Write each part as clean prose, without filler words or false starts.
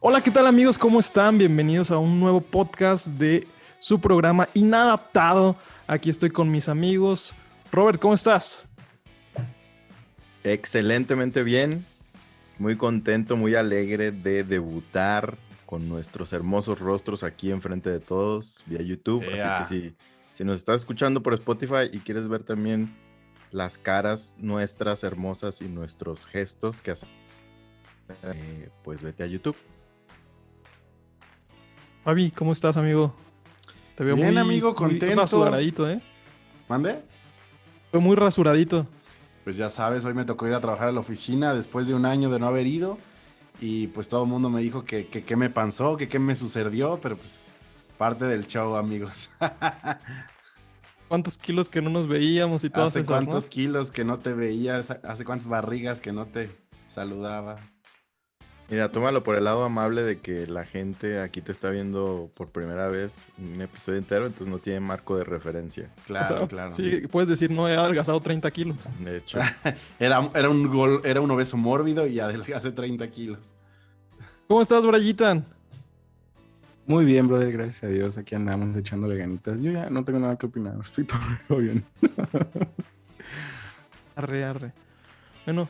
Hola, ¿qué tal amigos? ¿Cómo están? Bienvenidos a un nuevo podcast de su programa Inadaptado. Aquí estoy con mis amigos. Robert, ¿cómo estás? Excelentemente bien, muy contento, muy alegre de debutar con nuestros hermosos rostros aquí enfrente de todos vía YouTube. Así que si nos estás escuchando por Spotify y quieres ver también las caras nuestras hermosas y nuestros gestos que hacemos, pues vete a YouTube. Fabi, ¿cómo estás, amigo? Te veo Bien, muy, amigo, muy contento. rasuradito, ¿eh? ¿Mande? Fue muy rasuradito. Pues ya sabes, hoy me tocó ir a trabajar a la oficina después de un año de no haber ido. Y pues todo el mundo me dijo que qué me pasó, que qué me sucedió, pero pues parte del show, amigos. ¿Cuántos kilos que no nos veíamos y todas Hace esas, no? cuántos kilos que no te veías, hace cuántas barrigas que no te saludaba. Mira, tómalo por el lado amable de que la gente aquí te está viendo por primera vez un episodio entero, entonces no tiene marco de referencia. Claro, O sea, claro. sí, puedes decir, no he adelgazado 30 kilos. De hecho, Era un obeso mórbido y adelgacé 30 kilos. ¿Cómo estás, Brayitan? Muy bien, brother, gracias a Dios. Aquí andamos echándole ganitas. Yo ya no tengo nada que opinar. Estoy todo bien. Arre. Bueno,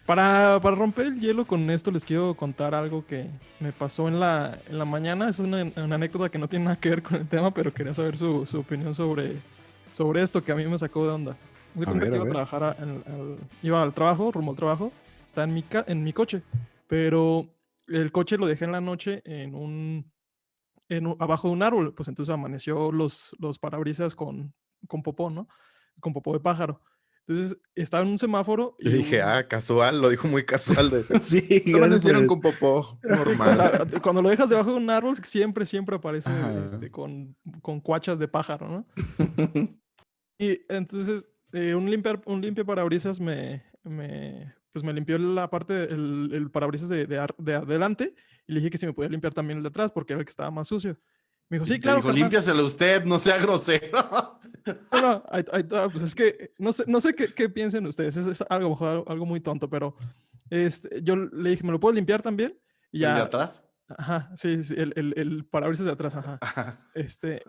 para romper el hielo con esto les quiero contar algo que me pasó en la mañana. Es una anécdota que no tiene nada que ver con el tema, pero quería saber su opinión sobre esto que a mí me sacó de onda. Me di cuenta que iba a trabajar, iba al trabajo, rumbo al trabajo, está en mi coche, pero el coche lo dejé en la noche abajo de un árbol, pues entonces amaneció los parabrisas con popó, ¿no? Con popó de pájaro. Entonces estaba en un semáforo yo y dije, casual, lo dijo muy casual de... Sí, Solo gracias por nacieron el... con popó, o normal. sea, cuando lo dejas debajo de un árbol, siempre aparece Ajá. con cuachas de pájaro, ¿no? Y entonces un limpia parabrisas pues me limpió la parte, el parabrisas de adelante y le dije que si me podía limpiar también el de atrás porque era el que estaba más sucio. Me dijo, Y sí, te claro, dijo, carnal. límpiaselo usted, no sea grosero. No, ahí está, pues es que no sé qué piensen ustedes, es algo, mejor algo muy tonto, pero yo le dije, ¿me lo puedo limpiar también? Y ¿El de ya, atrás? ajá, sí, el parabrisas de atrás, ajá.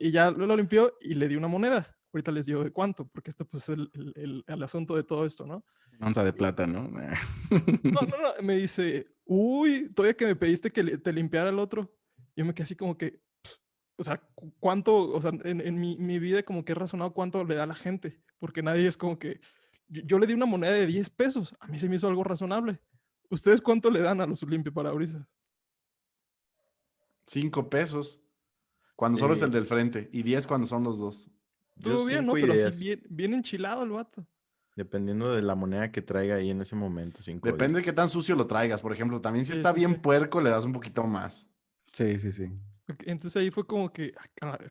Y ya lo limpió y le di una moneda. Ahorita les digo de cuánto, porque esto pues es el asunto de todo esto, ¿no? Onza de plata, ¿no? No, me dice, uy, todavía que me pediste que te limpiara el otro. Yo me quedé así como que, o sea, cuánto, o sea, en mi vida como que he razonado cuánto le da a la gente, porque nadie es como que, yo le di una moneda de 10 pesos, a mí se me hizo algo razonable. ¿Ustedes cuánto le dan a los limpiaparabrisas? 5 pesos cuando solo es el del frente y 10 cuando son los dos. Yo Estuvo bien, ¿no? 5 y Pero así 10, bien enchilado el vato. dependiendo de la moneda que traiga ahí en ese momento, 5 o 10. Depende de qué tan sucio lo traigas. Por ejemplo, también si Sí, está sí, sí. bien puerco, le das un poquito más. Sí. Entonces ahí fue como que,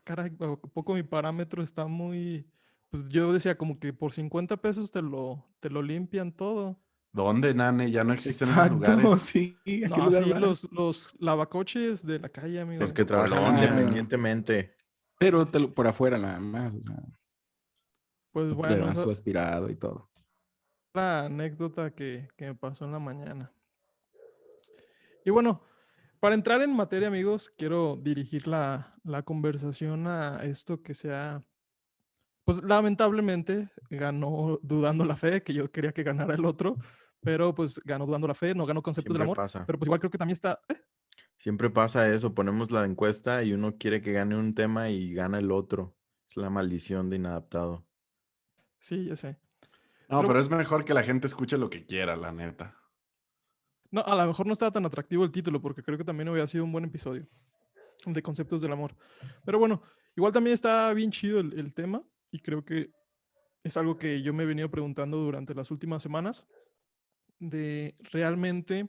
caray, ¿a poco mi parámetro está muy... Pues yo decía como que por 50 pesos te lo limpian todo. ¿Dónde, nane? Ya no existen esos Exacto, lugares. sí. ¿A qué No, lugar sí, vas? los lavacoches de la calle, Los amigo. que Tu trabajan colonia. independientemente. Pero por afuera nada más, o sea, Pues le bueno, dan esa su es aspirado y todo. la anécdota que me pasó en la mañana. Y bueno, para entrar en materia, amigos, quiero dirigir la conversación a esto que sea, pues lamentablemente ganó dudando la fe, que yo quería que ganara el otro, pero pues ganó dudando la fe, no ganó conceptos del Siempre amor, pasa. pero pues igual creo que también está... Siempre pasa eso. Ponemos la encuesta y uno quiere que gane un tema y gana el otro. Es la maldición de inadaptado. Sí, ya sé. No, Pero pero es mejor que la gente escuche lo que quiera, la neta. no, a lo mejor no estaba tan atractivo el título, porque creo que también hubiera sido un buen episodio de conceptos del amor. Pero bueno, igual también está bien chido el tema y creo que es algo que yo me he venido preguntando durante las últimas semanas de realmente,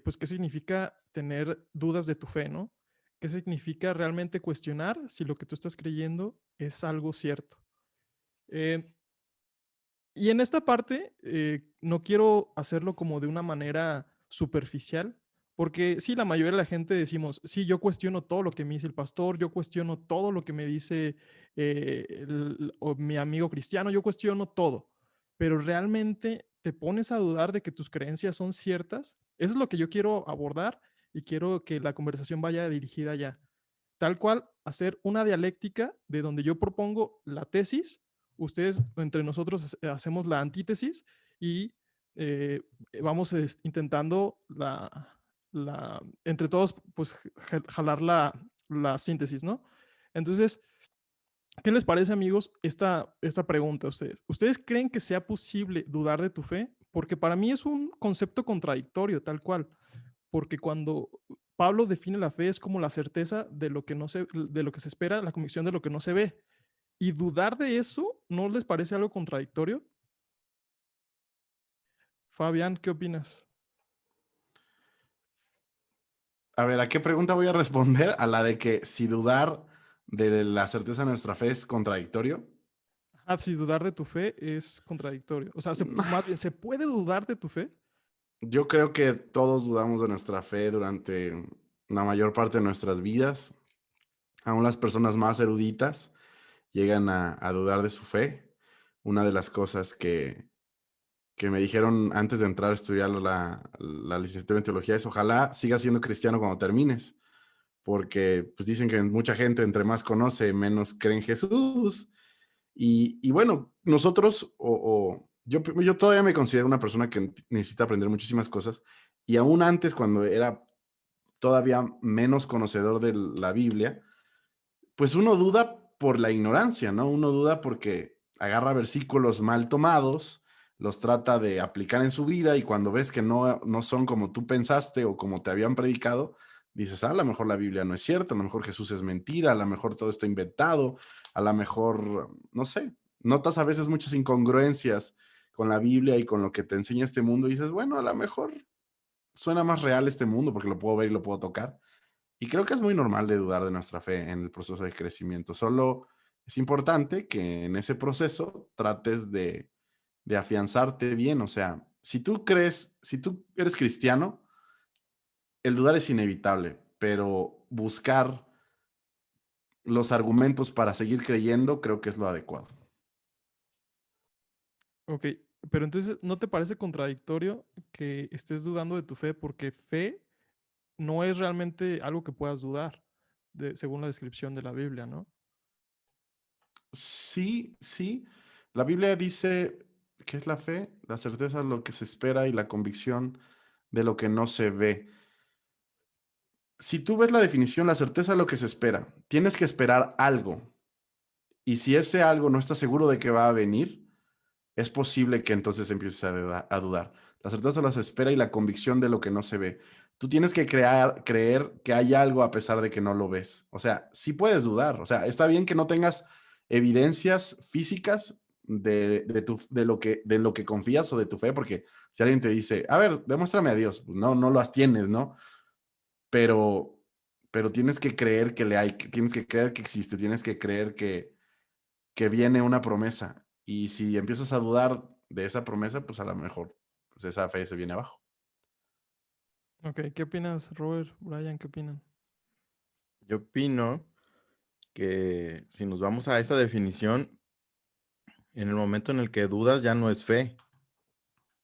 pues, qué significa tener dudas de tu fe, ¿no? ¿Qué significa realmente cuestionar si lo que tú estás creyendo es algo cierto? Eh, y en esta parte, no quiero hacerlo como de una manera superficial, porque sí, la mayoría de la gente decimos, sí, yo cuestiono todo lo que me dice el pastor, yo cuestiono todo lo que me dice o mi amigo cristiano, yo cuestiono todo, pero realmente te pones a dudar de que tus creencias son ciertas. Eso es lo que yo quiero abordar y quiero que la conversación vaya dirigida allá. Tal cual, hacer una dialéctica de donde yo propongo la tesis, ustedes entre nosotros hacemos la antítesis y vamos intentando entre todos, pues jalar la síntesis, ¿no? Entonces, ¿qué les parece, amigos, esta pregunta a ustedes? ¿Ustedes creen que sea posible dudar de tu fe? Porque para mí es un concepto contradictorio, tal cual. Porque cuando Pablo define la fe es como la certeza de lo que no de lo que se espera, la convicción de lo que no se ve. Y dudar de eso, ¿no les parece algo contradictorio? Fabián, ¿qué opinas? A ver, ¿a qué pregunta voy a responder? A la de que si dudar de la certeza de nuestra fe es contradictorio. Ah, si dudar de tu fe es contradictorio. O sea, más bien, ¿se puede dudar de tu fe? Yo creo que todos dudamos de nuestra fe durante la mayor parte de nuestras vidas. Aún las personas más eruditas llegan a dudar de su fe. Una de las cosas que me dijeron antes de entrar a estudiar la licenciatura en teología es ojalá sigas siendo cristiano cuando termines, porque pues dicen que mucha gente entre más conoce, menos cree en Jesús. Y bueno, nosotros, yo todavía me considero una persona que necesita aprender muchísimas cosas, y aún antes, cuando era todavía menos conocedor de la Biblia, pues uno duda por la ignorancia, ¿no? Uno duda porque agarra versículos mal tomados, los trata de aplicar en su vida y cuando ves que no son como tú pensaste o como te habían predicado, dices, a lo mejor la Biblia no es cierta, a lo mejor Jesús es mentira, a lo mejor todo está inventado, a lo mejor, no sé, notas a veces muchas incongruencias con la Biblia y con lo que te enseña este mundo y dices, bueno, a lo mejor suena más real este mundo porque lo puedo ver y lo puedo tocar. Y creo que es muy normal de dudar de nuestra fe en el proceso de crecimiento. Solo es importante que en ese proceso trates de afianzarte bien. O sea, si tú eres cristiano, el dudar es inevitable, pero buscar los argumentos para seguir creyendo creo que es lo adecuado. Ok, pero entonces, ¿no te parece contradictorio que estés dudando de tu fe? Porque fe no es realmente algo que puedas dudar, según la descripción de la Biblia, ¿no? Sí, sí. La Biblia dice, ¿qué es la fe? La certeza de lo que se espera y la convicción de lo que no se ve. Si tú ves la definición, la certeza de lo que se espera, tienes que esperar algo. Y si ese algo no estás seguro de que va a venir, es posible que entonces empieces a dudar. La certeza de lo que se espera y la convicción de lo que no se ve. Tú tienes que creer que hay algo a pesar de que no lo ves. O sea, sí puedes dudar. O sea, está bien que no tengas evidencias físicas de lo que confías o de tu fe, porque si alguien te dice, a ver, demuéstrame a Dios, pues no las tienes, ¿no? Pero, pero tienes que creer que le hay, tienes que creer que existe, tienes que creer que viene una promesa. Y si empiezas a dudar de esa promesa, pues a lo mejor pues esa fe se viene abajo. Ok, ¿qué opinas, Robert? Brian, ¿qué opinan? Yo opino que si nos vamos a esa definición, en el momento en el que dudas ya no es fe,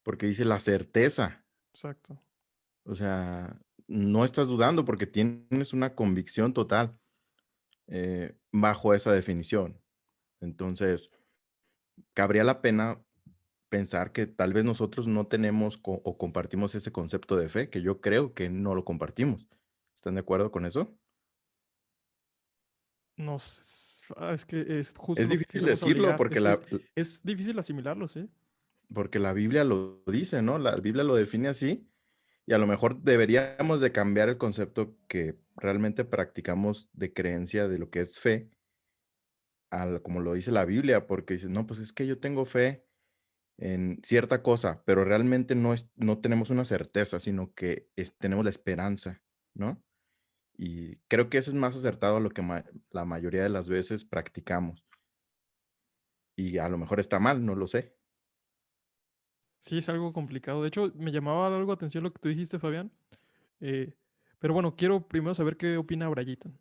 porque dice la certeza. Exacto. O sea, no estás dudando porque tienes una convicción total bajo esa definición. Entonces, cabría la pena pensar que tal vez nosotros no tenemos o compartimos ese concepto de fe, que yo creo que no lo compartimos. ¿Están de acuerdo con eso? No, es que es justo Es lo que difícil queremos decirlo obligar. porque Es difícil asimilarlo, ¿sí? porque la Biblia lo dice, ¿no? La Biblia lo define así y a lo mejor deberíamos de cambiar el concepto que realmente practicamos de creencia de lo que es fe, como lo dice la Biblia, porque dices, no, pues es que yo tengo fe en cierta cosa, pero realmente no tenemos una certeza, sino que tenemos la esperanza, ¿no? Y creo que eso es más acertado a lo que la mayoría de las veces practicamos. Y a lo mejor está mal, no lo sé. Sí, es algo complicado. De hecho, me llamaba algo atención lo que tú dijiste, Fabián. Eh, pero bueno, quiero primero saber qué opina Brayitan.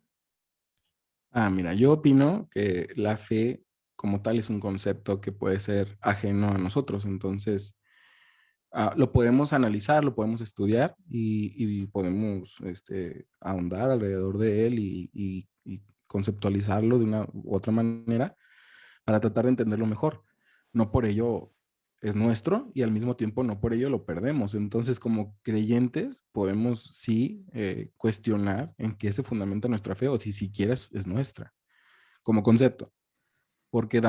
Mira, yo opino que la fe como tal es un concepto que puede ser ajeno a nosotros. Entonces, Lo podemos analizar, lo podemos estudiar y podemos ahondar alrededor de él y conceptualizarlo de una u otra manera para tratar de entenderlo mejor. No por ello es nuestro y al mismo tiempo no por ello lo perdemos. Entonces, como creyentes, podemos sí cuestionar en qué se fundamenta nuestra fe o si siquiera es nuestra como concepto. Porque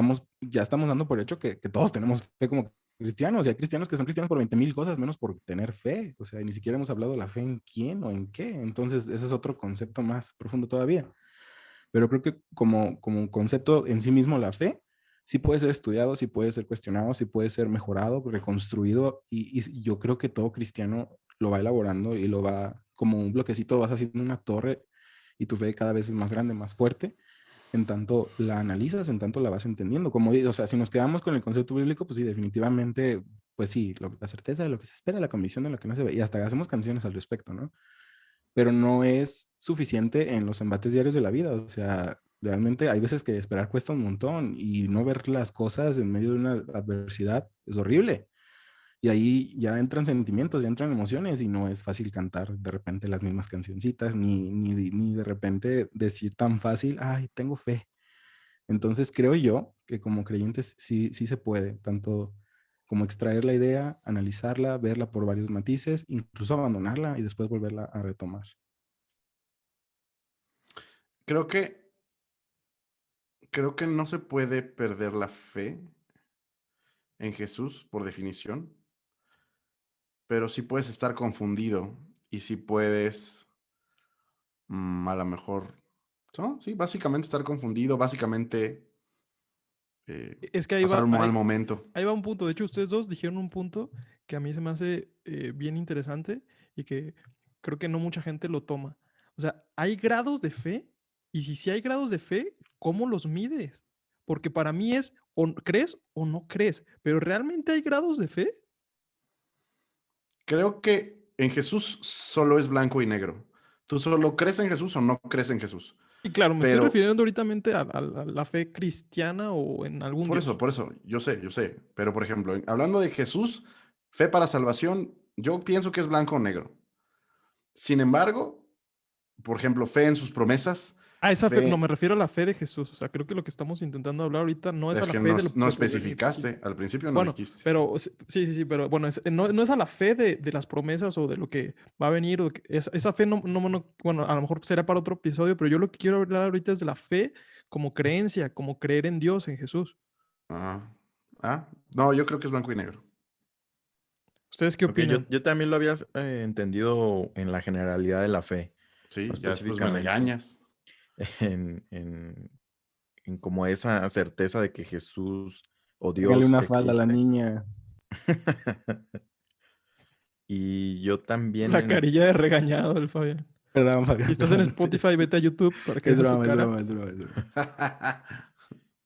ya estamos dando por hecho que todos tenemos fe como cristianos, y hay cristianos que son cristianos por 20,000 cosas, menos por tener fe. O sea, ni siquiera hemos hablado de la fe en quién o en qué. Entonces, ese es otro concepto más profundo todavía. Pero creo que como un concepto en sí mismo, la fe sí puede ser estudiado, sí puede ser cuestionado, sí puede ser mejorado, reconstruido, y yo creo que todo cristiano lo va elaborando y lo va, como un bloquecito, vas haciendo una torre y tu fe cada vez es más grande, más fuerte, en tanto la analizas, en tanto la vas entendiendo. Como digo, o sea, si nos quedamos con el concepto bíblico, pues sí, definitivamente, pues sí, la certeza de lo que se espera, la convicción de lo que no se ve, y hasta hacemos canciones al respecto, ¿no? Pero no es suficiente en los embates diarios de la vida. O sea, realmente hay veces que esperar cuesta un montón y no ver las cosas en medio de una adversidad es horrible. Y ahí ya entran sentimientos, ya entran emociones y no es fácil cantar de repente las mismas cancioncitas, ni de repente decir tan fácil, ay, tengo fe. Entonces creo yo que como creyentes sí se puede, tanto como extraer la idea, analizarla, verla por varios matices, incluso abandonarla y después volverla a retomar. Creo que, creo que no se puede perder la fe en Jesús, por definición, pero sí puedes estar confundido y sí puedes, a lo mejor, ¿no? Sí, básicamente estar confundido, básicamente Es que ahí pasar va, un mal momento. ahí va un punto. De hecho, ustedes dos dijeron un punto que a mí se me hace bien interesante y que creo que no mucha gente lo toma. O sea, hay grados de fe y si sí hay grados de fe, ¿cómo los mides? Porque para mí es o crees o no crees, pero ¿realmente hay grados de fe? Creo que en Jesús solo es blanco y negro. Tú solo crees en Jesús o no crees en Jesús. Y claro, me estoy Pero refiriendo ahorita a la fe cristiana o en algún Dios. por eso, yo sé. Pero por ejemplo, hablando de Jesús, fe para salvación, yo pienso que es blanco o negro. Sin embargo, por ejemplo, fe en sus promesas, A esa fe, no, fe, me refiero a la fe de Jesús. O sea, creo que lo que estamos intentando hablar ahorita no es a es la que fe no, de no lo que venir. Sí. especificaste, al principio no Bueno, dijiste. pero sí, pero bueno, no es a la fe de las promesas o de lo que va a venir. Esa fe bueno, a lo mejor será para otro episodio, pero yo lo que quiero hablar ahorita es de la fe como creencia, como creer en Dios, en Jesús. Ah, no, yo creo que es blanco y negro. ¿Ustedes qué Ok, yo, opinan? yo también lo había entendido en la generalidad de la fe, no Sí, ya después me específicamente regañas. en, en, en como esa certeza de que Jesús o Hágale Dios una falda a la existe. niña. Y yo también La carilla de regañado del Fabián. Perdón, Si Fabián, estás en perdón. Spotify, vete a YouTube para que Es veas su broma, es cara. broma, es broma, es broma.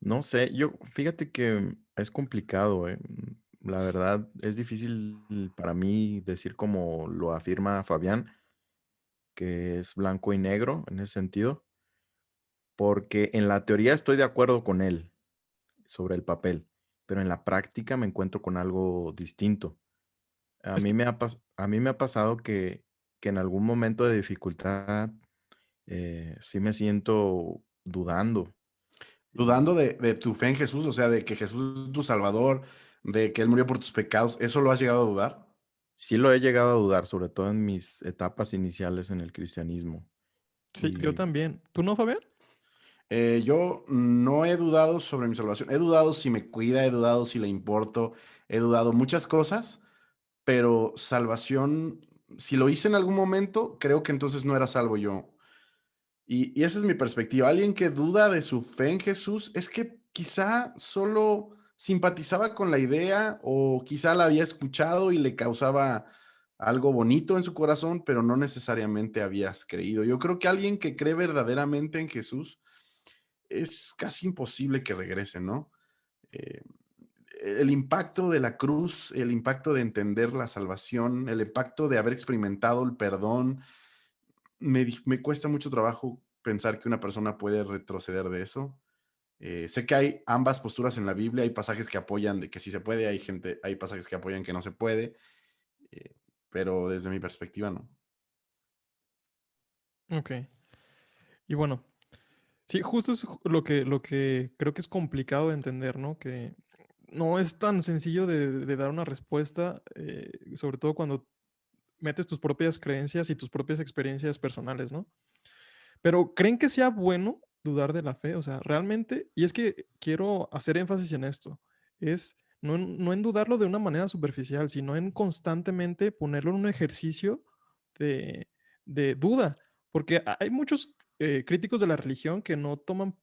No sé, fíjate que es complicado, ¿eh? La verdad es difícil para mí decir como lo afirma Fabián, que es blanco y negro en ese sentido, porque en la teoría estoy de acuerdo con él sobre el papel, pero en la práctica me encuentro con algo distinto. Es que, A mí me ha pasado que en algún momento de dificultad sí me siento dudando. Y Dudando de tu fe en Jesús, o sea, de que Jesús es tu Salvador, de que Él murió por tus pecados, ¿eso lo has llegado a dudar? sí lo he llegado a dudar, sobre todo en mis etapas iniciales en el cristianismo. sí, yo Y también. ¿Tú no, Fabián? Yo no he dudado sobre mi salvación. He dudado si me cuida, he dudado si le importo, he dudado muchas cosas, pero salvación, si lo hice en algún momento, creo que entonces no era salvo yo. Y esa es mi perspectiva. Alguien que duda de su fe en Jesús es que quizá solo simpatizaba con la idea o quizá la había escuchado y le causaba algo bonito en su corazón, pero no necesariamente habías creído. Yo creo que alguien que cree verdaderamente en Jesús es casi imposible que regrese, ¿no? Eh, el impacto de la cruz, el impacto de entender la salvación, el impacto de haber experimentado el perdón, me cuesta mucho trabajo pensar que una persona puede retroceder de eso. Sé que hay ambas posturas en la Biblia, hay pasajes que apoyan de que sí se puede, hay pasajes que apoyan que no se puede. pero desde mi perspectiva no. Ok. Y bueno, sí, justo es lo que creo que es complicado de entender, ¿no? Que no es tan sencillo de dar una respuesta, sobre todo cuando metes tus propias creencias y tus propias experiencias personales, ¿no? Pero ¿creen que sea bueno dudar de la fe? O sea, realmente, y es que quiero hacer énfasis en esto, es no en dudarlo de una manera superficial, sino en constantemente ponerlo en un ejercicio de, de duda, porque hay muchos críticos de la religión que no toman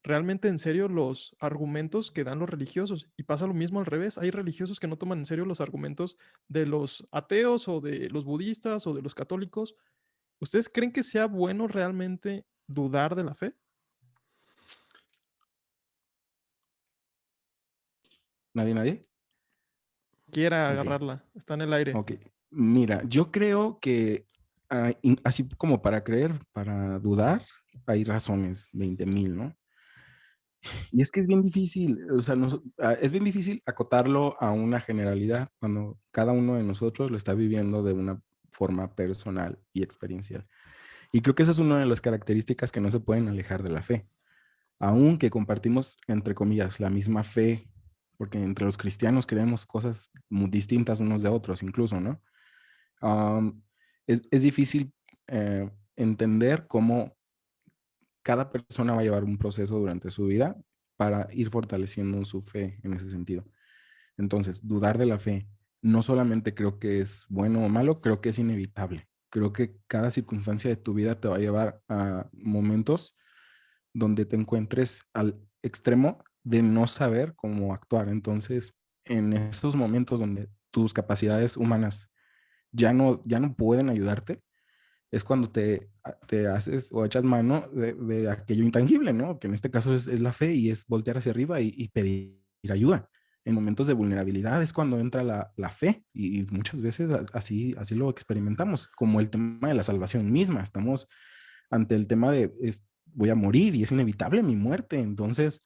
realmente en serio los argumentos que dan los religiosos, y pasa lo mismo al revés, hay religiosos que no toman en serio los argumentos de los ateos o de los budistas o de los católicos. ¿Ustedes creen que sea bueno realmente dudar de la fe? ¿Nadie? Quiera Ok. agarrarla, está en el aire. Ok. Mira, yo creo que así como para creer, para dudar, hay razones, 20,000, ¿no? Y es que es bien difícil, o sea, es bien difícil acotarlo a una generalidad cuando cada uno de nosotros lo está viviendo de una forma personal y experiencial. Y creo que esa es una de las características que no se pueden alejar de la fe. Aunque compartimos, entre comillas, la misma fe, porque entre los cristianos creemos cosas muy distintas unos de otros incluso, ¿no? Um, es difícil entender cómo cada persona va a llevar un proceso durante su vida para ir fortaleciendo su fe en ese sentido. Entonces, dudar de la fe no solamente creo que es bueno o malo, creo que es inevitable. Creo que cada circunstancia de tu vida te va a llevar a momentos donde te encuentres al extremo de no saber cómo actuar. Entonces, en esos momentos donde tus capacidades humanas ya no pueden ayudarte, es cuando te haces o echas mano de aquello intangible, ¿no? Que en este caso es la fe y es voltear hacia arriba y pedir ayuda. En momentos de vulnerabilidad es cuando entra la fe y muchas veces así lo experimentamos, como el tema de la salvación misma. Estamos ante el tema de voy a morir y es inevitable mi muerte. Entonces,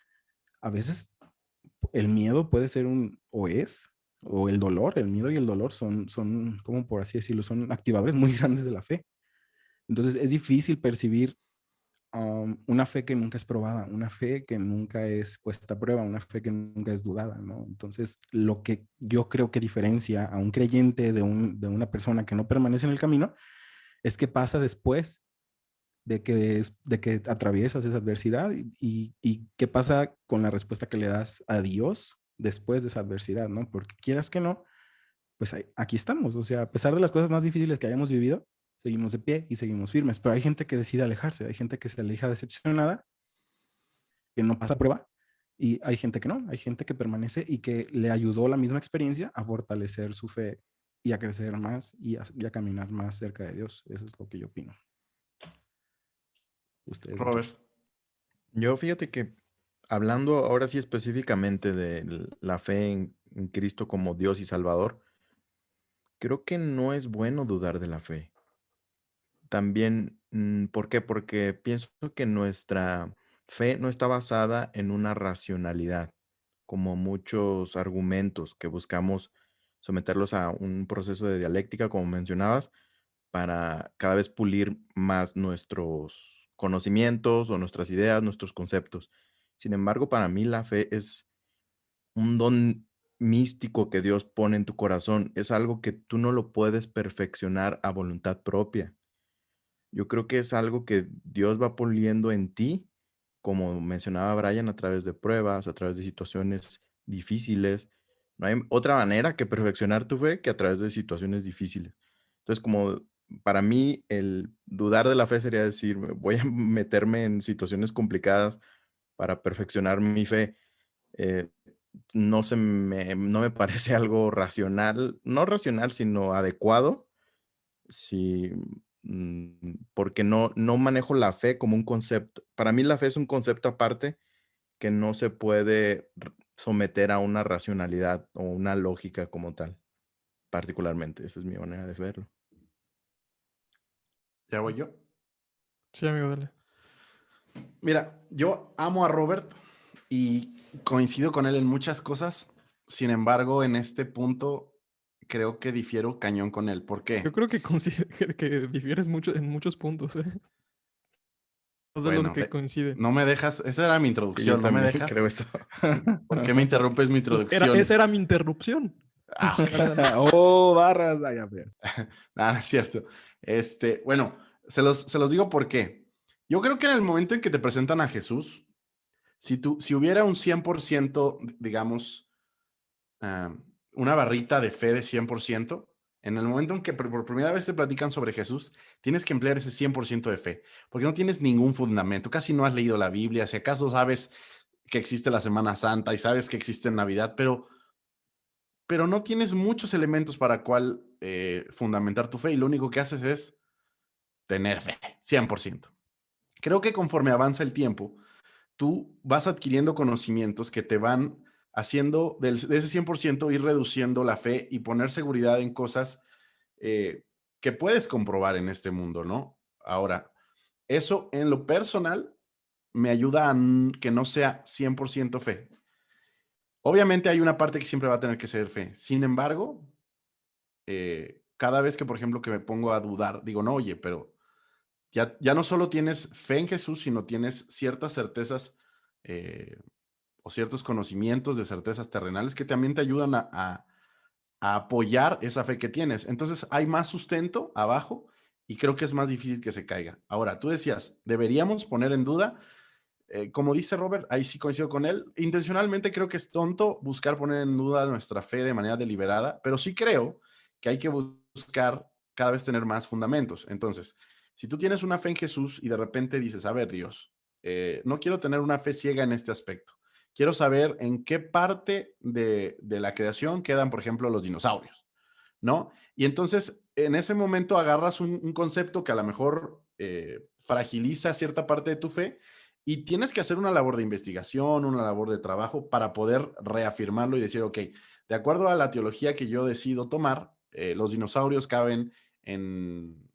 a veces el miedo puede ser o el dolor, el miedo y el dolor son, como por así decirlo, son activadores muy grandes de la fe. Entonces es difícil percibir una fe que nunca es probada, una fe que nunca es puesta a prueba, una fe que nunca es dudada, ¿no? Entonces lo que yo creo que diferencia a un creyente de una persona que no permanece en el camino es que pasa después de que atraviesas esa adversidad y qué pasa con la respuesta que le das a Dios después de esa adversidad, ¿no? Porque quieras que no, pues aquí estamos. O sea, a pesar de las cosas más difíciles que hayamos vivido, seguimos de pie y seguimos firmes. Pero hay gente que decide alejarse, hay gente que se aleja decepcionada, que no pasa prueba, y hay gente que no, hay gente que permanece y que le ayudó la misma experiencia a fortalecer su fe y a crecer más y a caminar más cerca de Dios. Eso es lo que yo opino. Ustedes, Robert. muchachos. Yo fíjate que hablando ahora sí específicamente de la fe en Cristo como Dios y Salvador, creo que no es bueno dudar de la fe. También, ¿por qué? Porque pienso que nuestra fe no está basada en una racionalidad, como muchos argumentos que buscamos someterlos a un proceso de dialéctica, como mencionabas, para cada vez pulir más nuestros conocimientos o nuestras ideas, nuestros conceptos. Sin embargo, para mí la fe es un don místico que Dios pone en tu corazón. Es algo que tú no lo puedes perfeccionar a voluntad propia. Yo creo que es algo que Dios va puliendo en ti, como mencionaba Brian, a través de pruebas, a través de situaciones difíciles. No hay otra manera que perfeccionar tu fe que a través de situaciones difíciles. Entonces, como para mí el dudar de la fe sería decir, voy a meterme en situaciones complicadas para perfeccionar mi fe. eh, no me parece algo racional, no racional, sino adecuado. Sí, porque no manejo la fe como un concepto. Para mí la fe es un concepto aparte que no se puede someter a una racionalidad o una lógica como tal, particularmente. Esa es mi manera de verlo. ¿Ya voy yo? Sí, amigo, dale. Mira, yo amo a Robert y coincido con él en muchas cosas. Sin embargo, en este punto creo que difiero cañón con él. ¿Por qué? Yo creo que, que difieres mucho en muchos puntos, ¿eh? Más de los Bueno, que coincide. no me dejas, esa era mi Sí, introducción, yo no me también dejas. creo eso. ¿Por qué me interrumpes mi Pues introducción? esa era mi interrupción. Ah, ok. Oh, barras. Ah, ya ves. No es cierto. Bueno, se los digo por qué. Yo creo que en el momento en que te presentan a Jesús, si hubiera un 100%, digamos, ah, una barrita de fe de 100%, en el momento en que por primera vez te platican sobre Jesús, tienes que emplear ese 100% de fe, porque no tienes ningún fundamento, casi no has leído la Biblia, si acaso sabes que existe la Semana Santa y sabes que existe Navidad, pero no tienes muchos elementos para cual fundamentar tu fe y lo único que haces es tener fe, 100%. Creo que conforme avanza el tiempo, tú vas adquiriendo conocimientos que te van haciendo de ese 100% ir reduciendo la fe y poner seguridad en cosas que puedes comprobar en este mundo, ¿no? Ahora, eso en lo personal me ayuda a que no sea 100% fe. Obviamente hay una parte que siempre va a tener que ser fe. Sin embargo, cada vez que, por ejemplo, que me pongo a dudar, digo, no, oye, pero ya no solo tienes fe en Jesús, sino tienes ciertas certezas eh, o ciertos conocimientos de certezas terrenales que también te ayudan a apoyar esa fe que tienes. Entonces hay más sustento abajo y creo que es más difícil que se caiga. Ahora, tú decías, deberíamos poner en duda, como dice Robert, ahí sí coincido con él, intencionalmente creo que es tonto buscar poner en duda nuestra fe de manera deliberada, pero sí creo que hay que buscar cada vez tener más fundamentos. Entonces, si tú tienes una fe en Jesús y de repente dices, a ver, Dios, no quiero tener una fe ciega en este aspecto. Quiero saber en qué parte de la creación quedan, por ejemplo, los dinosaurios, ¿no? Y entonces, en ese momento agarras un concepto que a lo mejor fragiliza cierta parte de tu fe y tienes que hacer una labor de investigación, una labor de trabajo para poder reafirmarlo y decir, ok, de acuerdo a la teología que yo decido tomar, los dinosaurios caben en,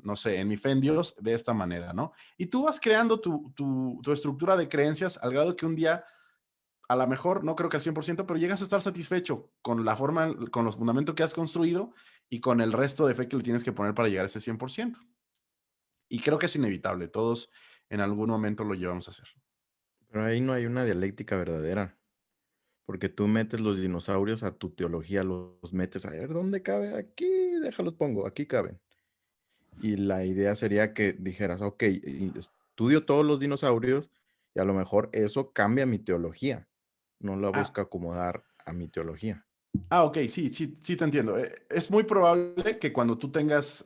no sé, en mi fe en Dios de esta manera, ¿no? Y tú vas creando tu estructura de creencias al grado que un día, a lo mejor, no creo que al 100%, pero llegas a estar satisfecho con la forma, con los fundamentos que has construido y con el resto de fe que le tienes que poner para llegar a ese 100%. Y creo que es inevitable, todos en algún momento lo llevamos a hacer. Pero ahí no hay una dialéctica verdadera. Porque tú metes los dinosaurios a tu teología, los metes a ver dónde cabe. Aquí, déjalos pongo, aquí caben. Y la idea sería que dijeras, ok, estudio todos los dinosaurios y a lo mejor eso cambia mi teología. No la busca acomodar a mi teología. Ok, sí te entiendo. Es muy probable que cuando tú tienes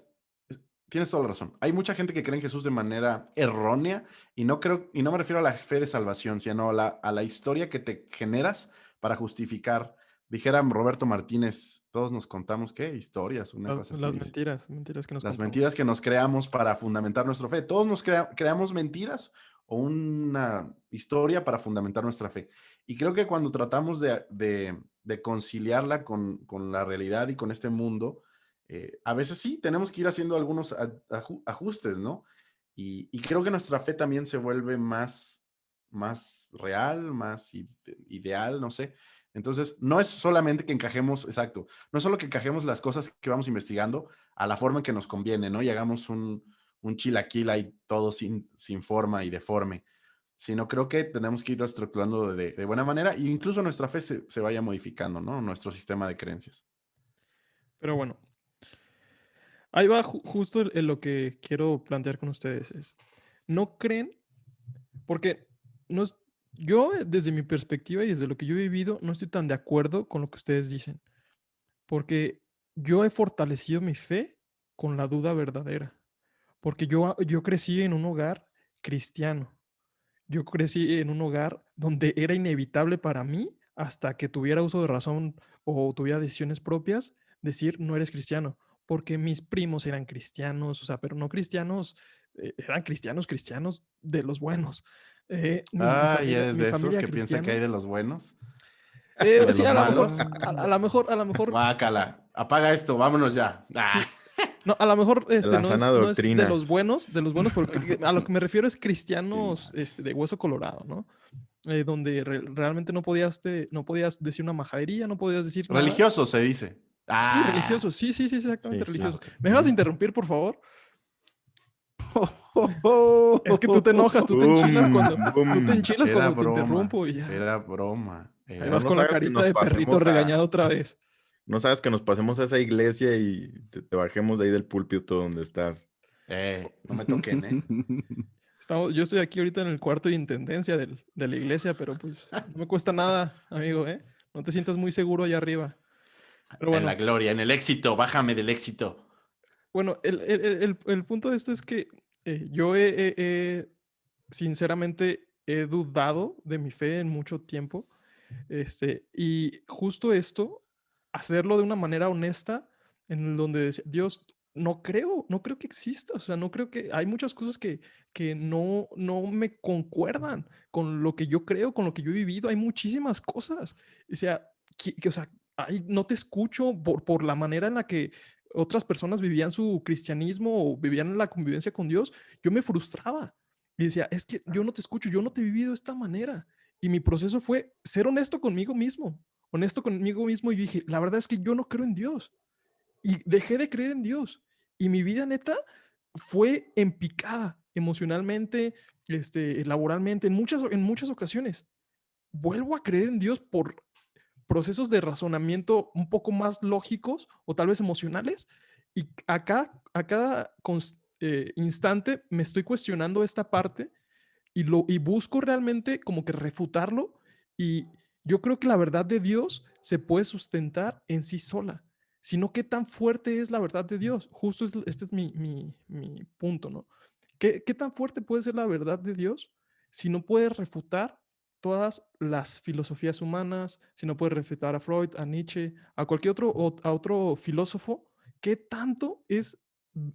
toda la razón. Hay mucha gente que cree en Jesús de manera errónea y no me refiero a la fe de salvación, sino a la historia que te generas para justificar. Dijera Roberto Martínez, todos nos contamos, ¿qué? Historias, una cosa así. Las mentiras que nos Las contamos. mentiras que nos creamos para fundamentar nuestra fe. Todos nos creamos mentiras o una historia para fundamentar nuestra fe. Y creo que cuando tratamos de conciliarla con la realidad y con este mundo, a veces sí, tenemos que ir haciendo algunos ajustes, ¿no? Y creo que nuestra fe también se vuelve más real, más ideal, no sé. Entonces, no es solamente que encajemos, exacto, no es solo que encajemos las cosas que vamos investigando a la forma en que nos conviene, ¿no? Y hagamos un chilaquil ahí todo sin forma y deforme, sino creo que tenemos que ir estructurando de buena manera e incluso nuestra fe se vaya modificando, ¿no? Nuestro sistema de creencias. Pero bueno, ahí va justo en lo que quiero plantear con ustedes es, ¿no creen? Porque no es, yo desde mi perspectiva y desde lo que yo he vivido no estoy tan de acuerdo con lo que ustedes dicen, porque yo he fortalecido mi fe con la duda verdadera, porque yo crecí en un hogar cristiano, yo crecí en un hogar donde era inevitable para mí, hasta que tuviera uso de razón o tuviera decisiones propias, decir no eres cristiano, porque mis primos eran cristianos, o sea, pero no cristianos, eran cristianos de los buenos. Ay, ¿eres Mi de esos familia que piensa que hay cristiana. de los buenos y de Sí, los a lo mejor, malos? a lo mejor, Guácala, apaga esto, vámonos ya. sí. No, a lo mejor La sana no es doctrina. de los buenos, porque a lo que me refiero es cristianos de hueso colorado, ¿no? Donde realmente no podías decir una majadería, no podías decir nada. Religioso se dice. Sí, religioso. Sí, exactamente, Sí, religioso. claro. ¿Me vas a interrumpir, por favor? Es que tú te enojas, tú te enchilas cuando, tú te enchilas Era cuando te broma. interrumpo y ya. Era broma. Ahí No vas nos con la hagas que carita nos de perrito pasemos regañado otra vez. No sabes que nos pasemos a esa iglesia y te bajemos de ahí del púlpito donde estás. No me toquen, ¿eh? Yo estoy aquí ahorita en el cuarto de intendencia de la iglesia, pero pues no me cuesta nada, amigo, ¿eh? No te sientas muy seguro allá arriba. Pero En la bueno, gloria, en el éxito, bájame del éxito. bueno, el punto de esto es que yo sinceramente he dudado de mi fe en mucho tiempo. Y justo esto, hacerlo de una manera honesta, en donde decía, Dios, no creo que exista, o sea, no creo que, hay muchas cosas que no me concuerdan con lo que yo creo, con lo que yo he vivido, hay muchísimas cosas, o sea, o sea, no te escucho por la manera en la que otras personas vivían su cristianismo o vivían la convivencia con Dios, yo me frustraba y decía, es que yo no te escucho, yo no te he vivido de esta manera. Y mi proceso fue ser honesto conmigo mismo y dije, la verdad es que yo no creo en Dios. Y dejé de creer en Dios. Y mi vida neta fue en picada emocionalmente, laboralmente, en muchas ocasiones. Vuelvo a creer en Dios por procesos de razonamiento un poco más lógicos o tal vez emocionales. Y a cada instante me estoy cuestionando esta parte y busco realmente como que refutarlo y yo creo que la verdad de Dios se puede sustentar en sí sola, sino qué tan fuerte es la verdad de Dios. Justo este es mi punto, ¿no? ¿Qué tan fuerte puede ser la verdad de Dios si no puede refutar todas las filosofías humanas, si no puede refutar a Freud, a Nietzsche, a cualquier a otro filósofo? ¿Qué tanto es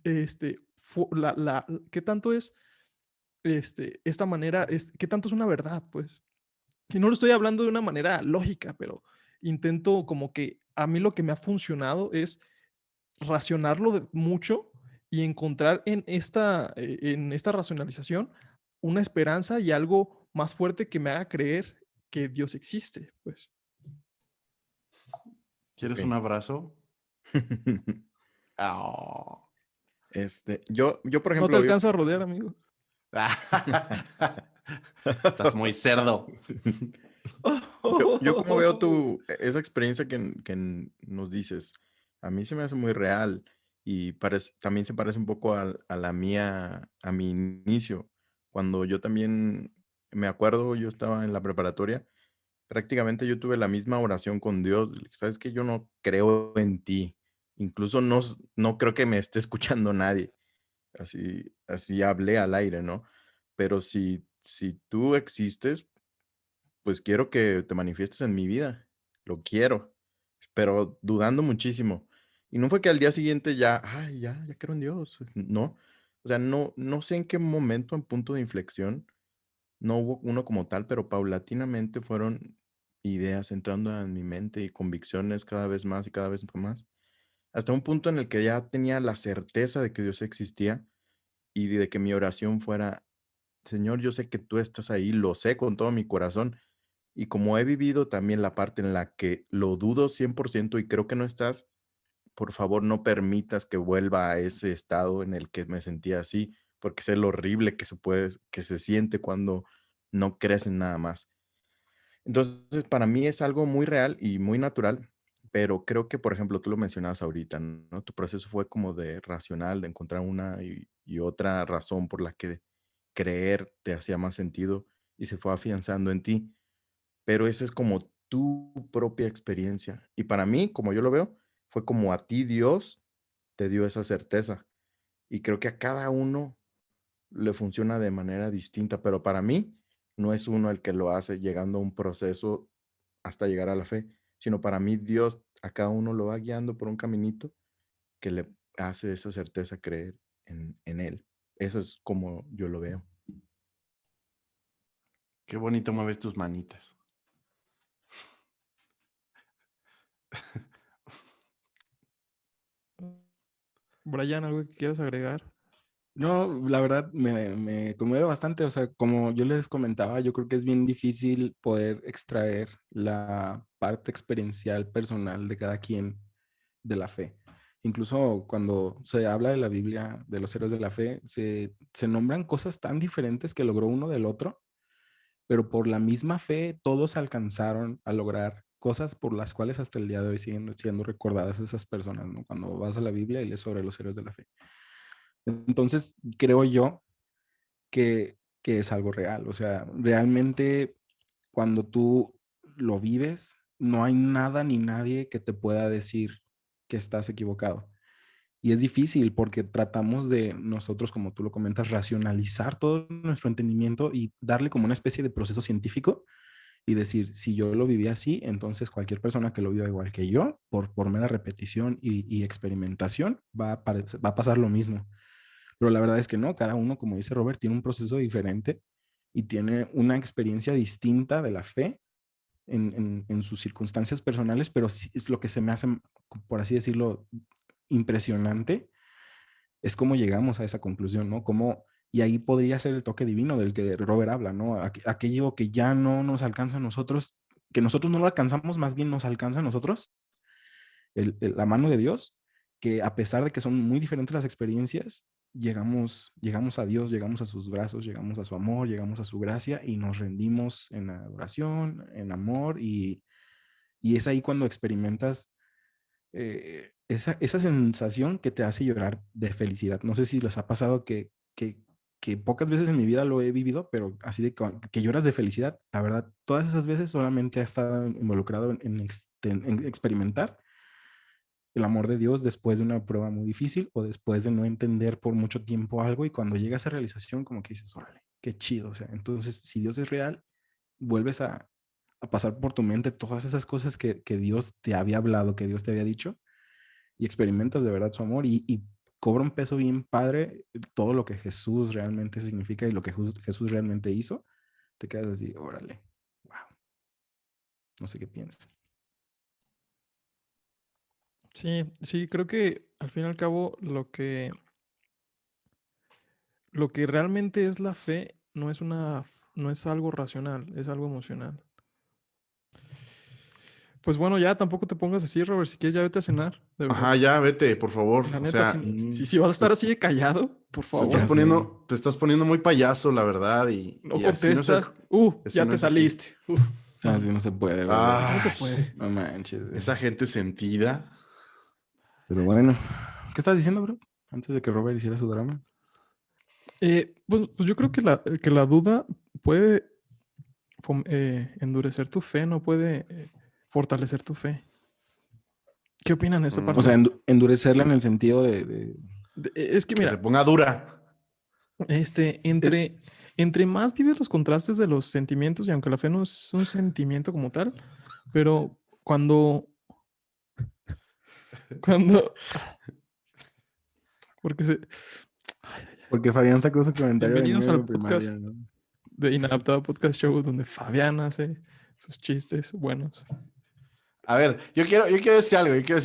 qué tanto es esta manera, qué tanto es una verdad, pues? Y no lo estoy hablando de una manera lógica, pero intento como que a mí lo que me ha funcionado es racionarlo mucho y encontrar en esta racionalización una esperanza y algo más fuerte que me haga creer que Dios existe, pues. ¿Quieres Ok. un abrazo? Oh. Yo, por No te ejemplo, alcanzo a rodear, amigo. Estás muy cerdo. yo como veo esa experiencia que nos dices, a mí se me hace muy real y también se parece un poco a la mía, a mi inicio. Cuando yo también me acuerdo, yo estaba en la preparatoria, prácticamente yo tuve la misma oración con Dios. Sabes que yo no creo en ti, incluso no creo que me esté escuchando nadie. Así hablé al aire, ¿no? Pero si tú existes, pues quiero que te manifiestes en mi vida, lo quiero, pero dudando muchísimo. Y no fue que al día siguiente ya, ay, ya creo en Dios, no. O sea, no sé en qué momento, en punto de inflexión, no hubo uno como tal, pero paulatinamente fueron ideas entrando en mi mente y convicciones cada vez más y cada vez más, hasta un punto en el que ya tenía la certeza de que Dios existía y de que mi oración fuera, Señor, yo sé que tú estás ahí, lo sé con todo mi corazón. Y como he vivido también la parte en la que lo dudo 100% y creo que no estás, por favor no permitas que vuelva a ese estado en el que me sentía así, porque sé lo horrible que se siente cuando no crees en nada más. Entonces, para mí es algo muy real y muy natural, pero creo que, por ejemplo, tú lo mencionabas ahorita, ¿no? Tu proceso fue como de racional, de encontrar una y otra razón por la que creer te hacía más sentido y se fue afianzando en ti, pero esa es como tu propia experiencia. Y para mí, como yo lo veo, fue como a ti Dios te dio esa certeza. Y creo que a cada uno le funciona de manera distinta, pero para mí no es uno el que lo hace llegando a un proceso hasta llegar a la fe, sino para mí Dios a cada uno lo va guiando por un caminito que le hace esa certeza creer en Él. Eso es como yo lo veo. Qué bonito mueves tus manitas. Brian, ¿algo que quieras agregar? No, la verdad me conmueve bastante. O sea, como yo les comentaba, yo creo que es bien difícil poder extraer la parte experiencial personal de cada quien de la fe. Incluso cuando se habla de la Biblia, de los héroes de la fe, se nombran cosas tan diferentes que logró uno del otro, pero por la misma fe todos alcanzaron a lograr cosas por las cuales hasta el día de hoy siguen siendo recordadas esas personas, ¿no? Cuando vas a la Biblia y lees sobre los héroes de la fe. Entonces, creo yo que es algo real. O sea, realmente cuando tú lo vives, no hay nada ni nadie que te pueda decir que estás equivocado. Y es difícil porque tratamos de nosotros, como tú lo comentas, racionalizar todo nuestro entendimiento y darle como una especie de proceso científico y decir, si yo lo viví así, entonces cualquier persona que lo viva igual que yo, por mera repetición y experimentación, va a pasar lo mismo. Pero la verdad es que no, cada uno, como dice Robert, tiene un proceso diferente y tiene una experiencia distinta de la fe en sus circunstancias personales, pero sí es lo que se me hace, por así decirlo, impresionante, es cómo llegamos a esa conclusión, ¿no? Y ahí podría ser el toque divino del que Robert habla, ¿no? Aquello que ya no nos alcanza a nosotros, que nosotros no lo alcanzamos, más bien nos alcanza a nosotros, la mano de Dios, que a pesar de que son muy diferentes las experiencias, llegamos a Dios, llegamos a sus brazos, llegamos a su amor, llegamos a su gracia y nos rendimos en adoración, en amor y es ahí cuando experimentas esa sensación que te hace llorar de felicidad. No sé si les ha pasado que pocas veces en mi vida lo he vivido, pero así de que lloras de felicidad. La verdad, todas esas veces solamente he estado involucrado en experimentar el amor de Dios después de una prueba muy difícil o después de no entender por mucho tiempo algo y cuando llega a esa realización como que dices, órale, qué chido. O sea, entonces si Dios es real, vuelves a pasar por tu mente todas esas cosas que Dios te había hablado, que Dios te había dicho y experimentas de verdad su amor y cobra un peso bien padre todo lo que Jesús realmente significa y lo que Jesús realmente hizo. Te quedas así, órale, wow. No sé qué piensas. Sí, sí, creo que al fin y al cabo lo que realmente es la fe no es algo racional, es algo emocional. Pues bueno, ya tampoco te pongas así, Robert, si quieres ya vete a cenar, de verdad. Ajá, ya vete, por favor. La O neta, sea, si vas a estar así de callado, por favor, te estás poniendo muy payaso, la verdad, no y así no es contestas, así ya no te es aquí. saliste. Así no se puede, ¿verdad? No se Ay, puede. No manches. esa gente sentida. Pero bueno, ¿qué estás diciendo, bro? Antes de que Robert hiciera su drama. Pues yo creo que la duda puede endurecer tu fe, no puede fortalecer tu fe. ¿Qué opinan de esta Mm. O parte? sea, endurecerla en el sentido de... Es que Que se mira, ponga dura. entre más vives los contrastes de los sentimientos, y aunque la fe no es un sentimiento como tal, pero porque Porque Fabián sacó su comentario de bienvenidos niño al de primaria, podcast ¿no? de Inadaptado Podcast Show, donde Fabián hace sus chistes buenos. A ver, yo quiero decir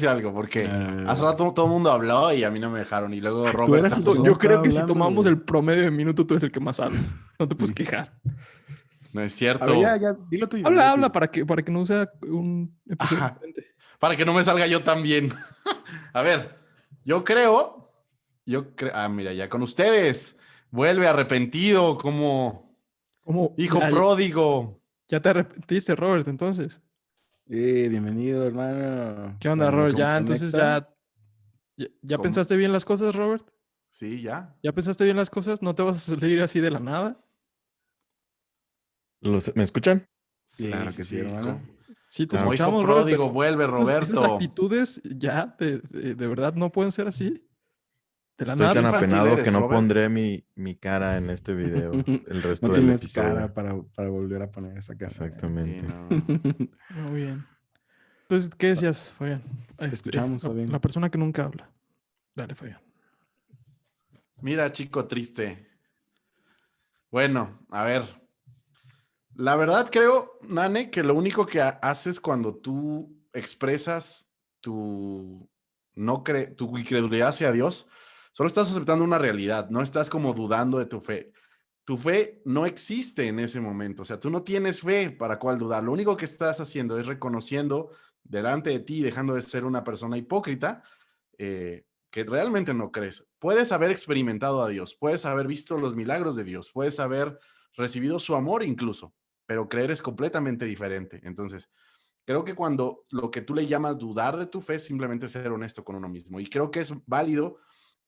algo, porque hace rato todo el mundo habló y a mí no me dejaron. Y luego Tú Robert eras se el que puso. no Yo creo estaba que si hablando, tomamos güey. el promedio de minuto, tú eres el que más habla. No te puedes Sí. quejar. No es A cierto. ver, ya, dilo tuyo. Habla, dilo habla tuyo. para que no sea un episodio Ajá. diferente. Para que no me salga yo también. A ver, yo creo. Mira, ya con ustedes. Vuelve arrepentido como ¿Cómo? hijo pródigo. Ya te arrepentiste, Robert, entonces. Bienvenido, hermano. ¿Qué onda, Bueno, lo Robert? que se Ya, entonces conecta. ya ¿Cómo? pensaste bien las cosas, Robert. Sí, ya. ¿Ya pensaste bien las cosas? ¿No te vas a salir así de la nada? ¿Me escuchan? Claro que sí, hermano. Sí, te Como hijo escuchamos, Robert, pródigo, pero vuelve esas Roberto. actitudes ya de verdad no pueden ser así. De la Estoy nada. tan infantil apenado eres, que no Robert. pondré mi cara en este video el resto No del tienes episodio. cara para volver a poner esa cara. Exactamente. Sí, no. Muy bien. Entonces, ¿qué decías, Fabián? Te escuchamos, Fabián. La persona que nunca habla. Dale, Fabián. Mira, chico triste. Bueno, a ver. La verdad creo, Nane, que lo único que haces cuando tú expresas tu incredulidad hacia Dios, solo estás aceptando una realidad, no estás como dudando de tu fe. Tu fe no existe en ese momento, o sea, tú no tienes fe para cuál dudar. Lo único que estás haciendo es reconociendo delante de ti, dejando de ser una persona hipócrita, que realmente no crees. Puedes haber experimentado a Dios, puedes haber visto los milagros de Dios, puedes haber recibido su amor incluso, pero creer es completamente diferente. Entonces, creo que cuando lo que tú le llamas dudar de tu fe es simplemente ser honesto con uno mismo. Y creo que es válido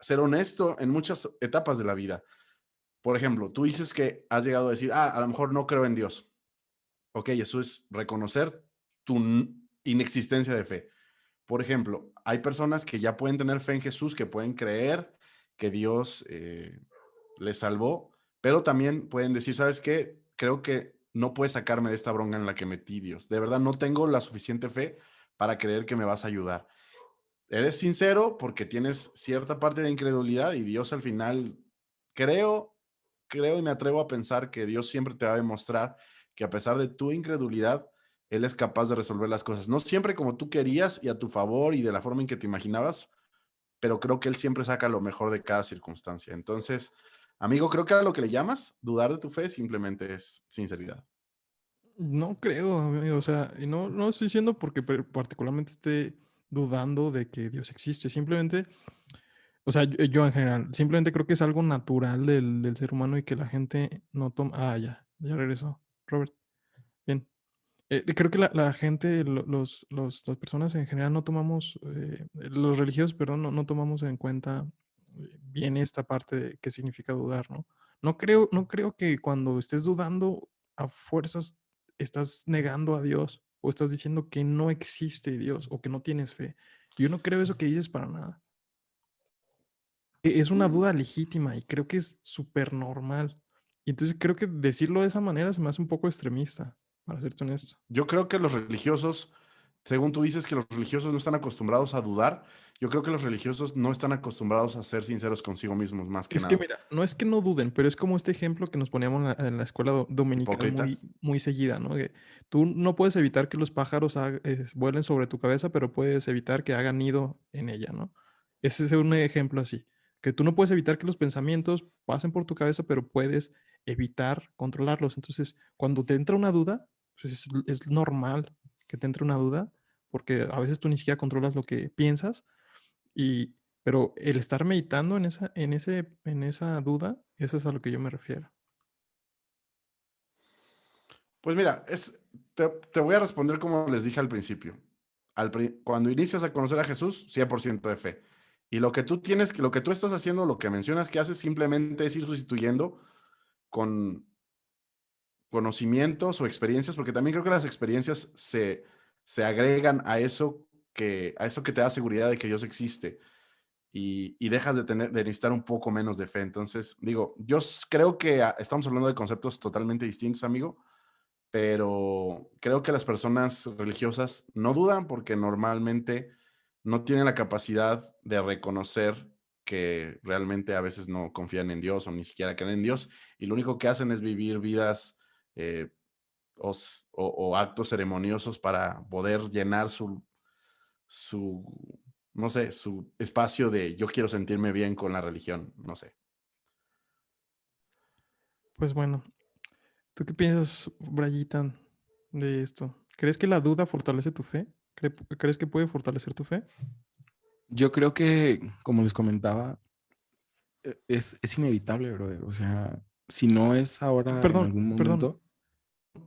ser honesto en muchas etapas de la vida. Por ejemplo, tú dices que has llegado a decir, a lo mejor no creo en Dios. Ok, eso es reconocer tu inexistencia de fe. Por ejemplo, hay personas que ya pueden tener fe en Jesús, que pueden creer que Dios les salvó, pero también pueden decir, ¿sabes qué? Creo que no puedes sacarme de esta bronca en la que metí, Dios. De verdad, no tengo la suficiente fe para creer que me vas a ayudar. Eres sincero porque tienes cierta parte de incredulidad y Dios al final, creo y me atrevo a pensar que Dios siempre te va a demostrar que a pesar de tu incredulidad, Él es capaz de resolver las cosas. No siempre como tú querías y a tu favor y de la forma en que te imaginabas, pero creo que Él siempre saca lo mejor de cada circunstancia. Entonces, amigo, creo que a lo que le llamas dudar de tu fe simplemente es sinceridad. No creo, amigo, o sea, y no estoy diciendo porque particularmente esté dudando de que Dios existe, simplemente, o sea, yo en general, simplemente creo que es algo natural del ser humano y que la gente no toma. Ya regresó, Robert. Bien. Creo que la gente, las personas en general no tomamos, los religiosos, perdón, no tomamos en cuenta bien esta parte de qué significa dudar, ¿no? No creo que cuando estés dudando a fuerzas estás negando a Dios o estás diciendo que no existe Dios o que no tienes fe. Yo no creo eso que dices para nada. Es una duda legítima y creo que es súper normal. Y entonces creo que decirlo de esa manera se me hace un poco extremista, para serte honesto. Yo creo que los religiosos, según tú dices que los religiosos no están acostumbrados a dudar, yo creo que los religiosos no están acostumbrados a ser sinceros consigo mismos, más que Es que nada. mira, no es que no duden, pero es como este ejemplo que nos poníamos en la escuela dominical muy, Hipócritas. muy seguida, ¿no? Que tú no puedes evitar que los pájaros vuelen sobre tu cabeza, pero puedes evitar que hagan nido en ella, ¿no? Ese es un ejemplo así, que tú no puedes evitar que los pensamientos pasen por tu cabeza, pero puedes evitar controlarlos. Entonces, cuando te entra una duda, pues es normal que te entre una duda, porque a veces tú ni siquiera controlas lo que piensas y, pero el estar meditando en esa duda, eso es a lo que yo me refiero. Pues mira, te voy a responder como les dije al principio. Cuando inicias a conocer a Jesús, 100% de fe. Y lo que tú tienes, lo que tú estás haciendo, lo que mencionas que haces, simplemente es ir sustituyendo con conocimientos o experiencias, porque también creo que las experiencias se agregan a eso que te da seguridad de que Dios existe y dejas de necesitar un poco menos de fe. Entonces, digo, creo que estamos hablando de conceptos totalmente distintos, amigo, pero creo que las personas religiosas no dudan porque normalmente no tienen la capacidad de reconocer que realmente a veces no confían en Dios o ni siquiera creen en Dios y lo único que hacen es vivir vidas eh, o actos ceremoniosos para poder llenar su, no sé, su espacio de yo quiero sentirme bien con la religión, no sé. Pues bueno, ¿tú qué piensas, Brayitan, de esto? ¿Crees que la duda fortalece tu fe? ¿Crees que puede fortalecer tu fe? Yo creo que, como les comentaba, es inevitable, brother. O sea, si no es ahora, en Perdón, algún perdón, momento.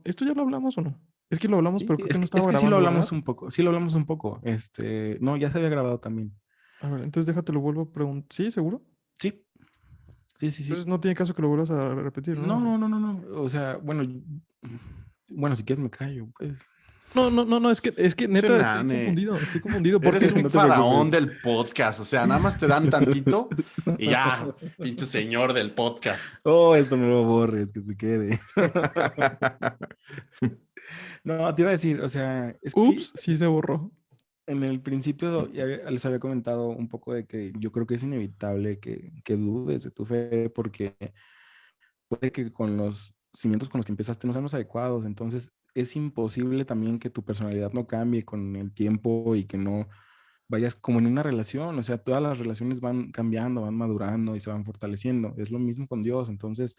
¿esto ya lo hablamos o no? Es que lo hablamos, Sí, pero creo que es no que, es estaba que sí lo grabando, hablamos ¿verdad? un poco. Sí lo hablamos un poco. No, ya se había grabado también. A ver, entonces déjate lo vuelvo a preguntar. ¿Sí, seguro? Sí, sí, sí, sí. Entonces no tiene caso que lo vuelvas a repetir, ¿no? No, no, no, no. O sea, bueno, si quieres me callo, pues. No, es que neta Chenane, estoy confundido porque eres un No te faraón preocupes. del podcast, o sea, nada más te dan tantito y ya, pinche señor del podcast. Oh, esto no lo borres, que se quede. No, te iba a decir, o sea, es que ups, sí se borró. en el principio ya les había comentado un poco de que yo creo que es inevitable que dudes de tu fe porque puede que con los cimientos con los que empezaste no sean los adecuados, entonces es imposible también que tu personalidad no cambie con el tiempo y que no vayas como en una relación, o sea, todas las relaciones van cambiando, van madurando y se van fortaleciendo, es lo mismo con Dios, entonces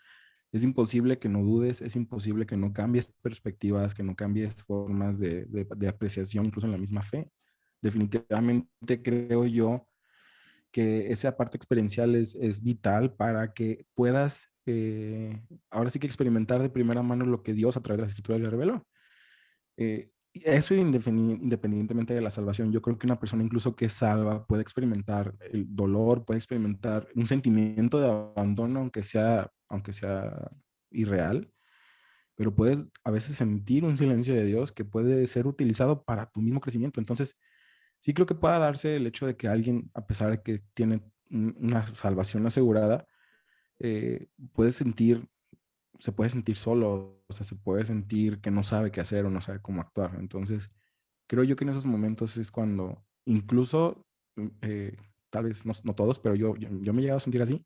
Es imposible que no dudes, es imposible que no cambies perspectivas, que no cambies formas de apreciación, incluso en la misma fe. Definitivamente creo yo que esa parte experiencial es vital para que puedas ahora sí que experimentar de primera mano lo que Dios a través de la Escritura le reveló. Eso independientemente de la salvación, yo creo que una persona incluso que es salva puede experimentar el dolor, puede experimentar un sentimiento de abandono, aunque sea irreal, pero puedes a veces sentir un silencio de Dios que puede ser utilizado para tu mismo crecimiento. Entonces, sí creo que pueda darse el hecho de que alguien, a pesar de que tiene una salvación asegurada, eh, puede sentir, se puede sentir solo, o sea, se puede sentir que no sabe qué hacer o no sabe cómo actuar. Entonces, creo yo que en esos momentos es cuando incluso, tal vez no todos, pero yo me he llegado a sentir así.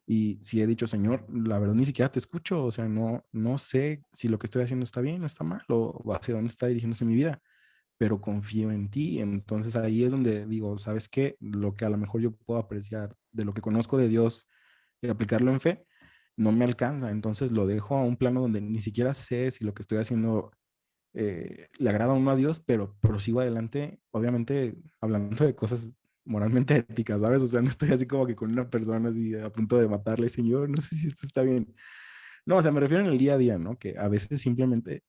Y si he dicho, Señor, la verdad ni siquiera te escucho, o sea, no sé si lo que estoy haciendo está bien o está mal, o hacia dónde está dirigiéndose mi vida, pero confío en ti. Entonces ahí es donde digo, ¿sabes qué? Lo que a lo mejor yo puedo apreciar de lo que conozco de Dios y aplicarlo en fe, no me alcanza. Entonces lo dejo a un plano donde ni siquiera sé si lo que estoy haciendo le agrada o no a Dios, pero prosigo adelante, obviamente hablando de cosas moralmente éticas, ¿sabes? O sea, no estoy así como que con una persona así a punto de matarle, Señor, no sé si esto está bien. No, o sea, me refiero en el día a día, ¿no? Que a veces simplemente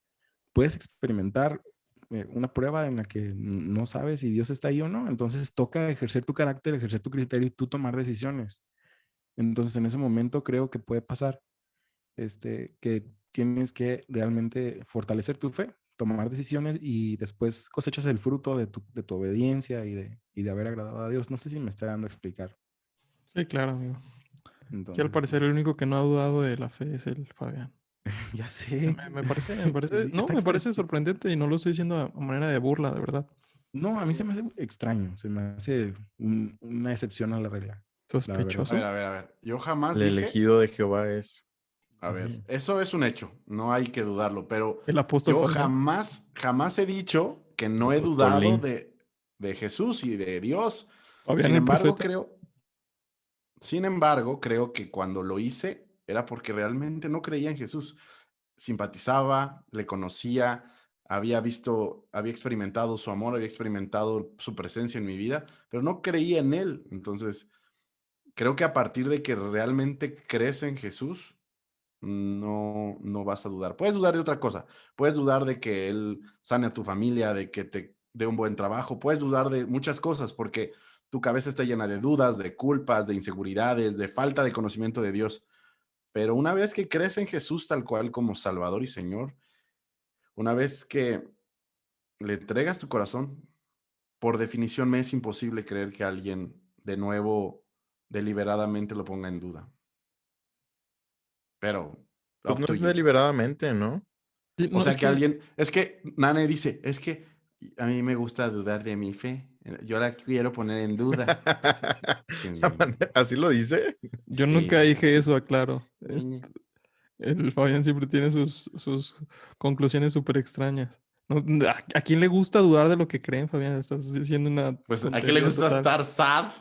puedes experimentar una prueba en la que no sabes si Dios está ahí o no. Entonces toca ejercer tu carácter, ejercer tu criterio y tú tomar decisiones. Entonces en ese momento creo que puede pasar que tienes que realmente fortalecer tu fe, tomar decisiones y después cosechas el fruto de tu obediencia y de haber agradado a Dios. No sé si me está dando a explicar. Sí, claro, amigo. Que al Entonces, parecer el único que no ha dudado de la fe es el Fabián. ya sé. Sí, está Me extraño. parece sorprendente y no lo estoy diciendo a manera de burla, de verdad. No, a mí se me hace extraño, se me hace una excepción a la regla, la verdad. Sospechoso. A ver. Yo jamás El dije, elegido de Jehová es. a ver, Así. eso es un hecho, no hay que dudarlo, pero El apóstol yo Fabián. jamás he dicho que no he dudado Apostolín. de Jesús y de Dios. Fabián Sin el embargo, profeta. creo, creo que cuando lo hice era porque realmente no creía en Jesús. Simpatizaba, le conocía, había experimentado su amor, había experimentado su presencia en mi vida, pero no creía en él. Entonces, creo que a partir de que realmente crees en Jesús, no vas a dudar. Puedes dudar de otra cosa. Puedes dudar de que él sane a tu familia, de que te dé un buen trabajo. Puedes dudar de muchas cosas porque tu cabeza está llena de dudas, de culpas, de inseguridades, de falta de conocimiento de Dios. Pero una vez que crees en Jesús tal cual como Salvador y Señor, una vez que le entregas tu corazón, por definición me es imposible creer que alguien de nuevo deliberadamente lo ponga en duda. Pero Pues up no to es you. deliberadamente, ¿no? Sí, O no, es sea que que alguien, es que Nane dice, es que a mí me gusta dudar de mi fe. Yo la quiero poner en duda. ¿Así lo dice? yo nunca Sí. dije eso, aclaro. Niña. El Fabián siempre tiene sus conclusiones súper extrañas. ¿A quién le gusta dudar de lo que creen, Fabián? Estás diciendo una Pues a quién le tontería gusta total. estar sad.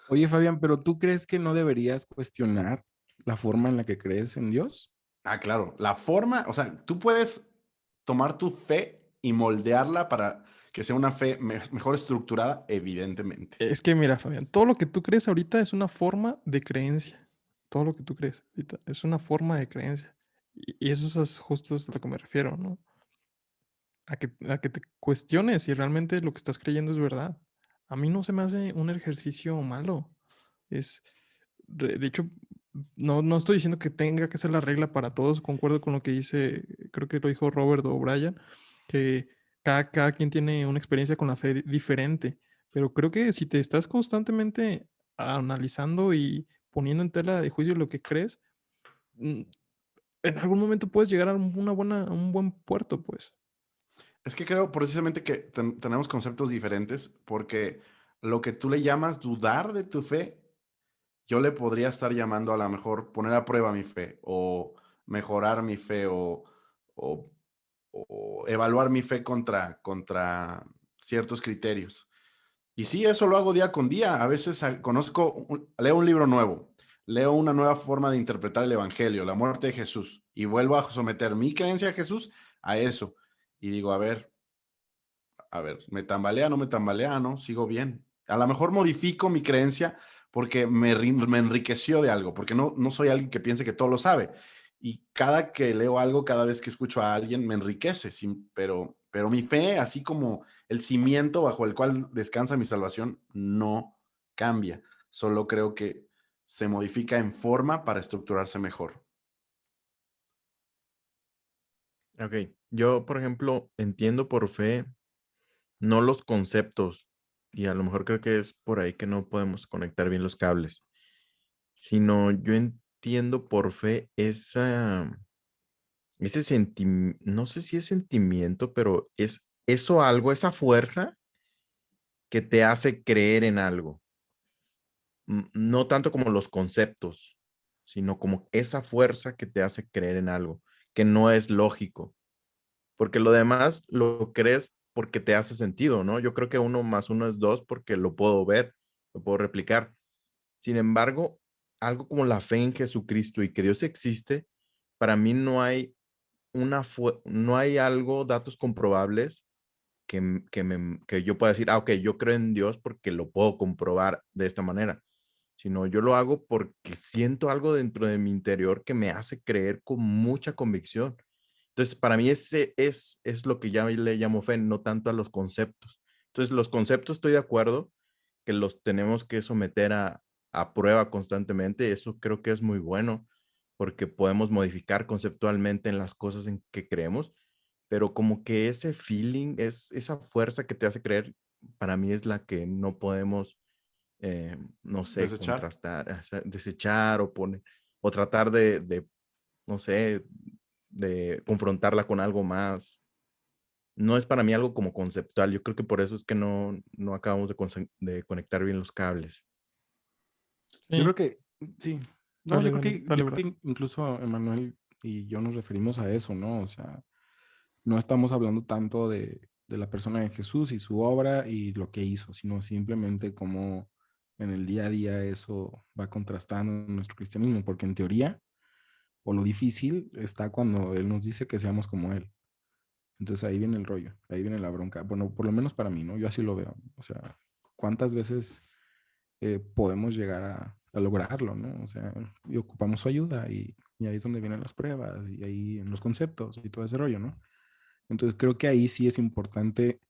Oye, Fabián, pero ¿tú crees que no deberías cuestionar la forma en la que crees en Dios? Ah, claro. La forma, o sea, tú puedes tomar tu fe y moldearla para que sea una fe mejor estructurada, evidentemente. Es que mira, Fabián, todo lo que tú crees ahorita es una forma de creencia. Todo lo que tú crees ahorita es una forma de creencia. Y eso es justo a lo que me refiero, ¿no? A que te cuestiones si realmente lo que estás creyendo es verdad. A mí no se me hace un ejercicio malo. Es, de hecho, no estoy diciendo que tenga que ser la regla para todos. Concuerdo con lo que dice, creo que lo dijo Robert o Brian, que cada quien tiene una experiencia con la fe diferente. Pero creo que si te estás constantemente analizando y poniendo en tela de juicio lo que crees, mm, en algún momento puedes llegar a a un buen puerto, pues. Es que creo precisamente que tenemos conceptos diferentes porque lo que tú le llamas dudar de tu fe, yo le podría estar llamando a lo mejor poner a prueba mi fe o mejorar mi fe o, o evaluar mi fe contra ciertos criterios. Y sí, eso lo hago día con día. A veces leo un libro nuevo, leo una nueva forma de interpretar el Evangelio, la muerte de Jesús, y vuelvo a someter mi creencia a Jesús a eso. Y digo, a ver, ¿me tambalea, no me tambalea? No, sigo bien. A lo mejor modifico mi creencia porque me enriqueció de algo, porque no soy alguien que piense que todo lo sabe. Y cada que leo algo, cada vez que escucho a alguien, me enriquece. Pero mi fe, así como el cimiento bajo el cual descansa mi salvación, no cambia. Solo creo que se modifica en forma para estructurarse mejor. Ok, yo, por ejemplo, entiendo por fe, no los conceptos, y a lo mejor creo que es por ahí que no podemos conectar bien los cables, sino yo entiendo por fe ese sentimiento, no sé si es sentimiento, pero es eso algo, esa fuerza que te hace creer en algo. No tanto como los conceptos, sino como esa fuerza que te hace creer en algo, que no es lógico, porque lo demás lo crees porque te hace sentido, ¿no? Yo creo que 1 más 1 es 2 porque lo puedo ver, lo puedo replicar. Sin embargo, algo como la fe en Jesucristo y que Dios existe, para mí no hay algo, datos comprobables que yo pueda decir, ok, yo creo en Dios porque lo puedo comprobar de esta manera, sino yo lo hago porque siento algo dentro de mi interior que me hace creer con mucha convicción. Entonces, para mí ese es lo que ya le llamo fe, no tanto a los conceptos. Entonces, los conceptos estoy de acuerdo que los tenemos que someter a prueba constantemente. Eso creo que es muy bueno porque podemos modificar conceptualmente en las cosas en que creemos, pero como que ese feeling, esa fuerza que te hace creer, para mí es la que no podemos, no sé, Desechar. contrastar, o sea, desechar o poner, o tratar no sé, de confrontarla con algo más. No es para mí algo como conceptual. Yo creo que por eso es que no acabamos de conectar bien los cables. Yo Sí, creo que, sí. No, dale, yo creo dale, que, dale, yo creo bro. que incluso Emanuel y yo nos referimos a eso, ¿no? O sea, no estamos hablando tanto de la persona de Jesús y su obra y lo que hizo, sino simplemente cómo en el día a día eso va contrastando en nuestro cristianismo, porque en teoría, o lo difícil está cuando Él nos dice que seamos como Él. Entonces ahí viene el rollo, ahí viene la bronca. Bueno, por lo menos para mí, ¿no? Yo así lo veo. O sea, ¿cuántas veces podemos llegar a lograrlo, ¿no? O sea, y ocupamos su ayuda y ahí es donde vienen las pruebas y ahí en los conceptos y todo ese rollo, ¿no? Entonces creo que ahí sí es importante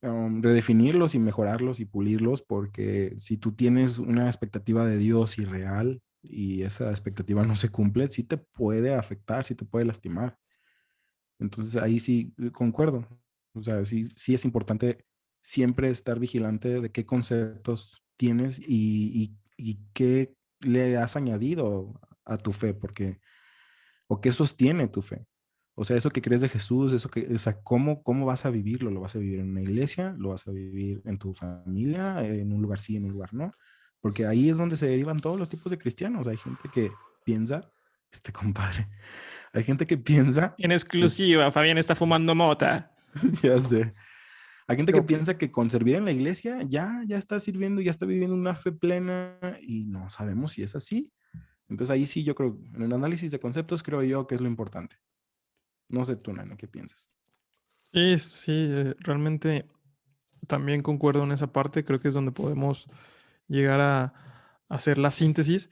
redefinirlos y mejorarlos y pulirlos porque si tú tienes una expectativa de Dios irreal y esa expectativa no se cumple, sí te puede afectar, sí te puede lastimar. Entonces ahí sí concuerdo. O sea, sí es importante siempre estar vigilante de qué conceptos tienes y qué le has añadido a tu fe, porque, o qué sostiene tu fe. O sea, eso que crees de Jesús, o sea, ¿cómo vas a vivirlo? ¿Lo vas a vivir en una iglesia? ¿Lo vas a vivir en tu familia? ¿En un lugar sí, en un lugar no? Porque ahí es donde se derivan todos los tipos de cristianos. Hay gente que piensa, compadre, hay gente que piensa En que exclusiva, Fabián está fumando mota. ya sé. Hay gente que Yo, piensa que con servir en la iglesia ya está sirviendo, ya está viviendo una fe plena y no sabemos si es así. Entonces ahí sí yo creo, en el análisis de conceptos creo yo que es lo importante. No sé tú, Nano, ¿qué piensas? sí, sí, realmente también concuerdo en esa parte. Creo que es donde podemos llegar a hacer la síntesis,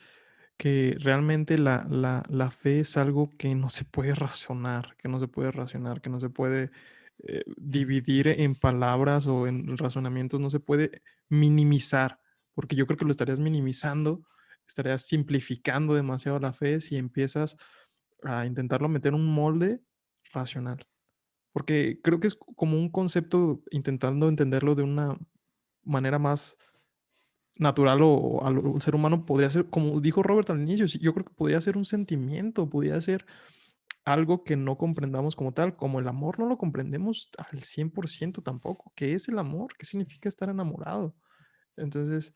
que realmente la fe es algo que no se puede razonar, que no se puede racionar, que no se puede dividir en palabras o en razonamientos, no se puede minimizar, porque yo creo que lo estarías minimizando, estarías simplificando demasiado la fe si empiezas a intentarlo meter en un molde racional. Porque creo que es como un concepto intentando entenderlo de una manera más natural o al ser humano podría ser, como dijo Robert al inicio, sí, yo creo que podría ser un sentimiento, podría ser algo que no comprendamos como tal, como el amor no lo comprendemos al 100% tampoco. ¿Qué es el amor? ¿Qué significa estar enamorado? Entonces,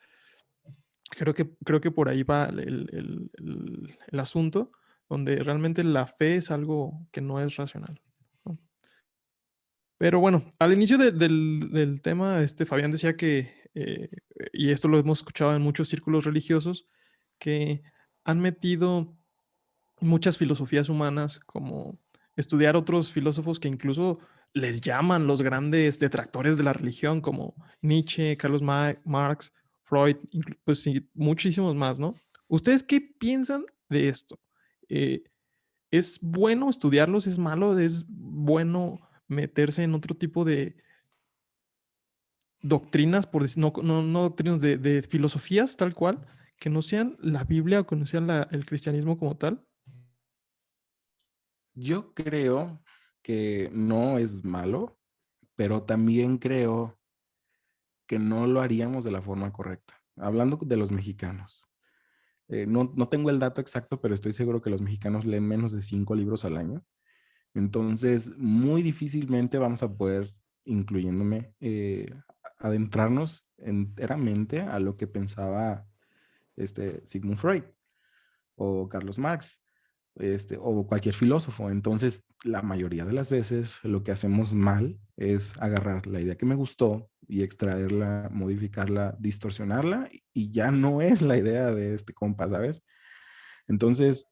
creo que por ahí va el asunto, donde realmente la fe es algo que no es racional, ¿no? Pero bueno, al inicio del tema, Fabián decía que, y esto lo hemos escuchado en muchos círculos religiosos, que han metido muchas filosofías humanas, como estudiar otros filósofos que incluso les llaman los grandes detractores de la religión, como Nietzsche, Carlos Marx, Freud, pues sí, muchísimos más, ¿no? ¿Ustedes qué piensan de esto? ¿Es bueno estudiarlos? ¿Es malo? ¿Es bueno meterse en otro tipo de doctrinas, por decir, no doctrinas de filosofías tal cual, que no sean la Biblia o que no sean el cristianismo como tal? Yo creo que no es malo, pero también creo que no lo haríamos de la forma correcta. Hablando de los mexicanos. No tengo el dato exacto, pero estoy seguro que los mexicanos leen menos de 5 libros al año. Entonces, muy difícilmente vamos a poder, incluyéndome, adentrarnos enteramente a lo que pensaba Sigmund Freud o Carlos Marx, o cualquier filósofo. Entonces, la mayoría de las veces lo que hacemos mal es agarrar la idea que me gustó y extraerla, modificarla, distorsionarla, y ya no es la idea de este compa, ¿sabes? Entonces,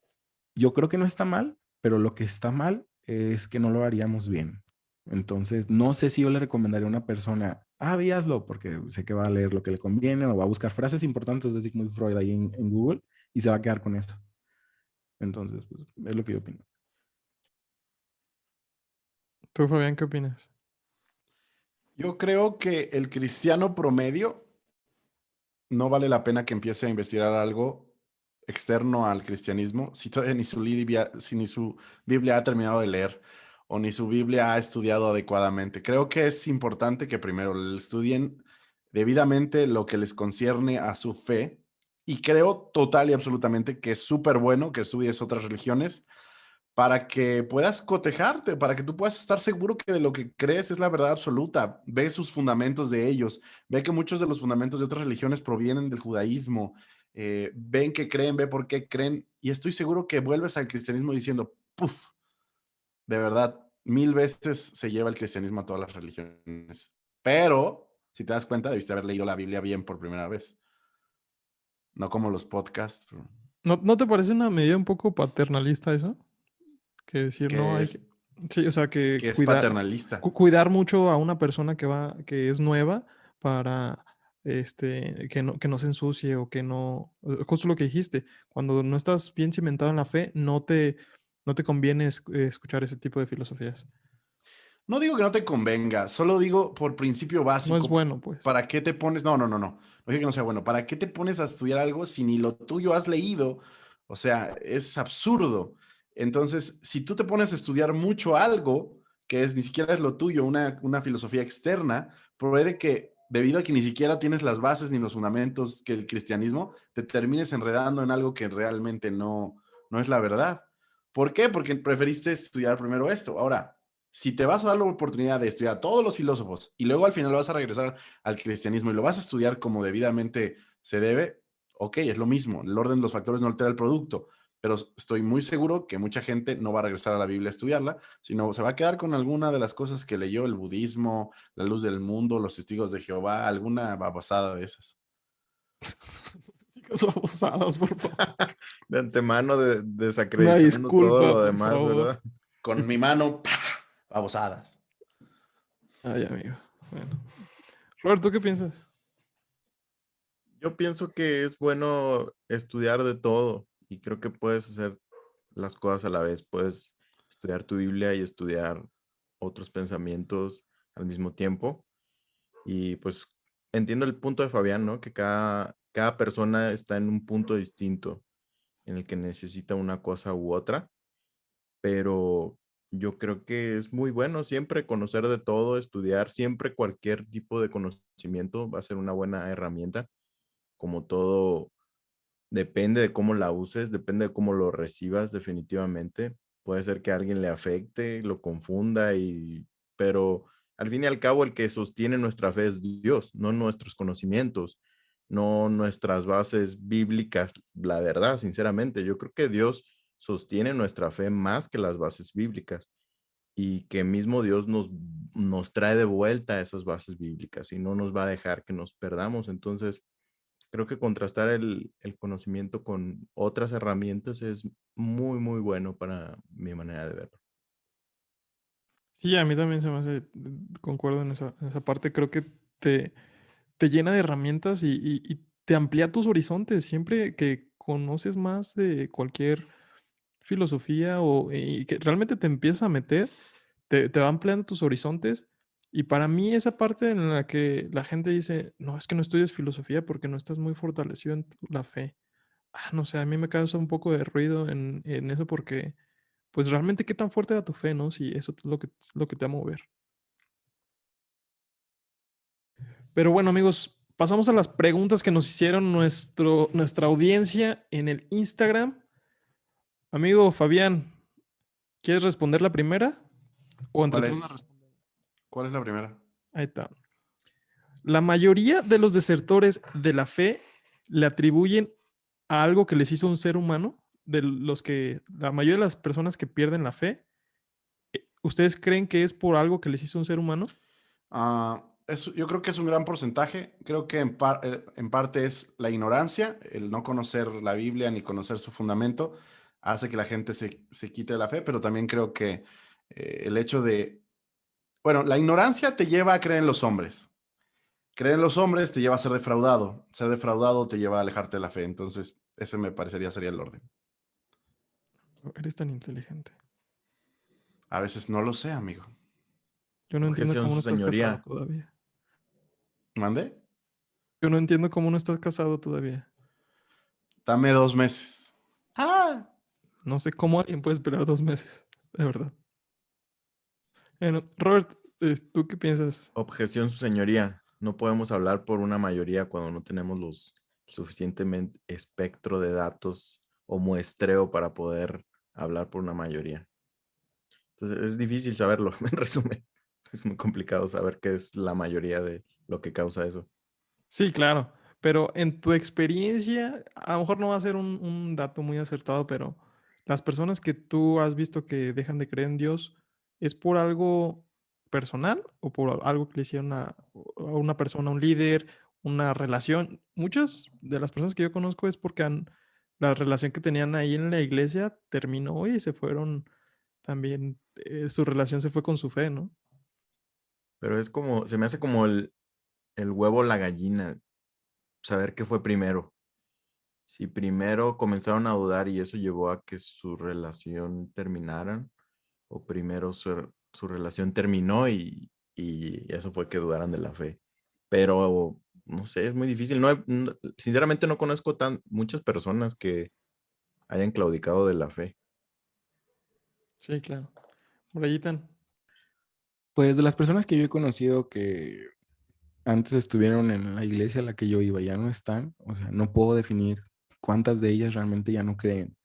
yo creo que no está mal, pero lo que está mal es que no lo haríamos bien. Entonces, no sé si yo le recomendaría a una persona, hazlo, porque sé que va a leer lo que le conviene o va a buscar frases importantes de Sigmund Freud ahí en Google y se va a quedar con eso. Entonces, pues, es lo que yo opino. ¿Tú, Fabián, qué opinas? Yo creo que el cristiano promedio no vale la pena que empiece a investigar algo externo al cristianismo si todavía ni su Biblia ha terminado de leer o ni su Biblia ha estudiado adecuadamente. Creo que es importante que primero estudien debidamente lo que les concierne a su fe, y creo total y absolutamente que es súper bueno que estudies otras religiones para que puedas cotejarte, para que tú puedas estar seguro que de lo que crees es la verdad absoluta. Ve sus fundamentos de ellos, ve que muchos de los fundamentos de otras religiones provienen del judaísmo, ven que creen, ve por qué creen, y estoy seguro que vuelves al cristianismo diciendo, puff, de verdad, 1000 veces se lleva el cristianismo a todas las religiones. Pero, si te das cuenta, debiste haber leído la Biblia bien por primera vez, no como los podcasts, ¿No te parece una medida un poco paternalista eso? Que decir, no, que hay es, que... Sí, o sea, que que es paternalista. cuidar mucho a una persona que es nueva para que no se ensucie o que no, justo lo que dijiste, cuando no estás bien cimentado en la fe, no te conviene escuchar ese tipo de filosofías. No digo que no te convenga, solo digo por principio No es básico, bueno, pues. ¿para qué te pones? No, no, no, no. No digo que no sea bueno. ¿Para qué te pones a estudiar algo si ni lo tuyo has leído? O sea, es absurdo. Entonces, si tú te pones a estudiar mucho algo que ni siquiera es lo tuyo, una filosofía externa, puede que debido a que ni siquiera tienes las bases ni los fundamentos que el cristianismo, te termines enredando en algo que realmente no es la verdad. ¿Por qué? Porque preferiste estudiar primero esto. Ahora, si te vas a dar la oportunidad de estudiar a todos los filósofos y luego al final vas a regresar al cristianismo y lo vas a estudiar como debidamente se debe, ok, es lo mismo. El orden de los factores no altera el producto, pero estoy muy seguro que mucha gente no va a regresar a la Biblia a estudiarla, sino se va a quedar con alguna de las cosas que leyó: el budismo, la luz del mundo, los testigos de Jehová, alguna babosada de esas. Chicas abusadas, por favor. De antemano Una desacreditando todo disculpa, lo por demás, favor. ¿verdad? Con mi mano, babosadas. Ay, amigo. Bueno. Robert, ¿tú qué piensas? Yo pienso que es bueno estudiar de todo y creo que puedes hacer las cosas a la vez. Puedes estudiar tu Biblia y estudiar otros pensamientos al mismo tiempo. Y pues entiendo el punto de Fabián, ¿no? Que cada persona está en un punto distinto en el que necesita una cosa u otra, pero yo creo que es muy bueno siempre conocer de todo, estudiar siempre cualquier tipo de conocimiento va a ser una buena herramienta. Como todo, depende de cómo la uses, depende de cómo lo recibas definitivamente. Puede ser que a alguien le afecte, lo confunda, pero al fin y al cabo el que sostiene nuestra fe es Dios, no nuestros conocimientos, no nuestras bases bíblicas. La verdad, sinceramente, yo creo que Dios sostiene nuestra fe más que las bases bíblicas y que mismo Dios nos trae de vuelta a esas bases bíblicas y no nos va a dejar que nos perdamos. Entonces, creo que contrastar el conocimiento con otras herramientas es muy, muy bueno para mi manera de verlo. Sí, a mí también se me hace, concuerdo en esa parte, creo que te llena de herramientas y te amplía tus horizontes. Siempre que conoces más de cualquier filosofía y que realmente te empiezas a meter, te va ampliando tus horizontes. Y para mí esa parte en la que la gente dice, no, es que no estudias filosofía porque no estás muy fortalecido en la fe. No sé, a mí me causa un poco de ruido en eso porque, pues realmente qué tan fuerte era tu fe, ¿no? Si eso es lo que te va a mover. Pero bueno, amigos, pasamos a las preguntas que nos hicieron nuestra audiencia en el Instagram. Amigo Fabián, ¿quieres responder la primera? ¿O entre ¿Cuál todos la es? respondemos? ¿Cuál es la primera? Ahí está. La mayoría de los desertores de la fe le atribuyen a algo que les hizo un ser humano, la mayoría de las personas que pierden la fe, ¿ustedes creen que es por algo que les hizo un ser humano? Yo creo que es un gran porcentaje. Creo que en parte es la ignorancia, el no conocer la Biblia ni conocer su fundamento, hace que la gente se quite de la fe, pero también creo que el hecho de, bueno, la ignorancia te lleva a creer en los hombres. Creer en los hombres te lleva a ser defraudado. Ser defraudado te lleva a alejarte de la fe. Entonces, ese me parecería sería el orden. Eres tan inteligente. A veces no lo sé, amigo. Yo no entiendo Objeción, cómo no su estás casado señoría. todavía. ¿Mande? Yo no entiendo cómo no estás casado todavía. Dame 2 meses. Ah. No sé cómo alguien puede esperar 2 meses, de verdad. Bueno, Robert, ¿tú qué piensas? Objeción, su señoría. No podemos hablar por una mayoría cuando no tenemos los suficientemente espectro de datos o muestreo para poder hablar por una mayoría. Entonces es difícil saberlo, en resumen. Es muy complicado saber qué es la mayoría de lo que causa eso. Sí, claro, pero en tu experiencia, a lo mejor no va a ser un dato muy acertado, pero las personas que tú has visto que dejan de creer en Dios, ¿es por algo personal o por algo que le hicieron a una persona, un líder, una relación? Muchas de las personas que yo conozco es porque la relación que tenían ahí en la iglesia terminó y se fueron también, su relación se fue con su fe, ¿no? Pero es como, se me hace como el huevo o la gallina, saber qué fue primero. Si primero comenzaron a dudar y eso llevó a que su relación terminaran, o primero su relación terminó y eso fue que dudaran de la fe. Pero no sé, es muy difícil. Sinceramente no conozco muchas personas que hayan claudicado de la fe. Sí, claro. Brayitan. Pues de las personas que yo he conocido que antes estuvieron en la iglesia a la que yo iba, ya no están, o sea, no puedo definir cuántas de ellas realmente ya no creen.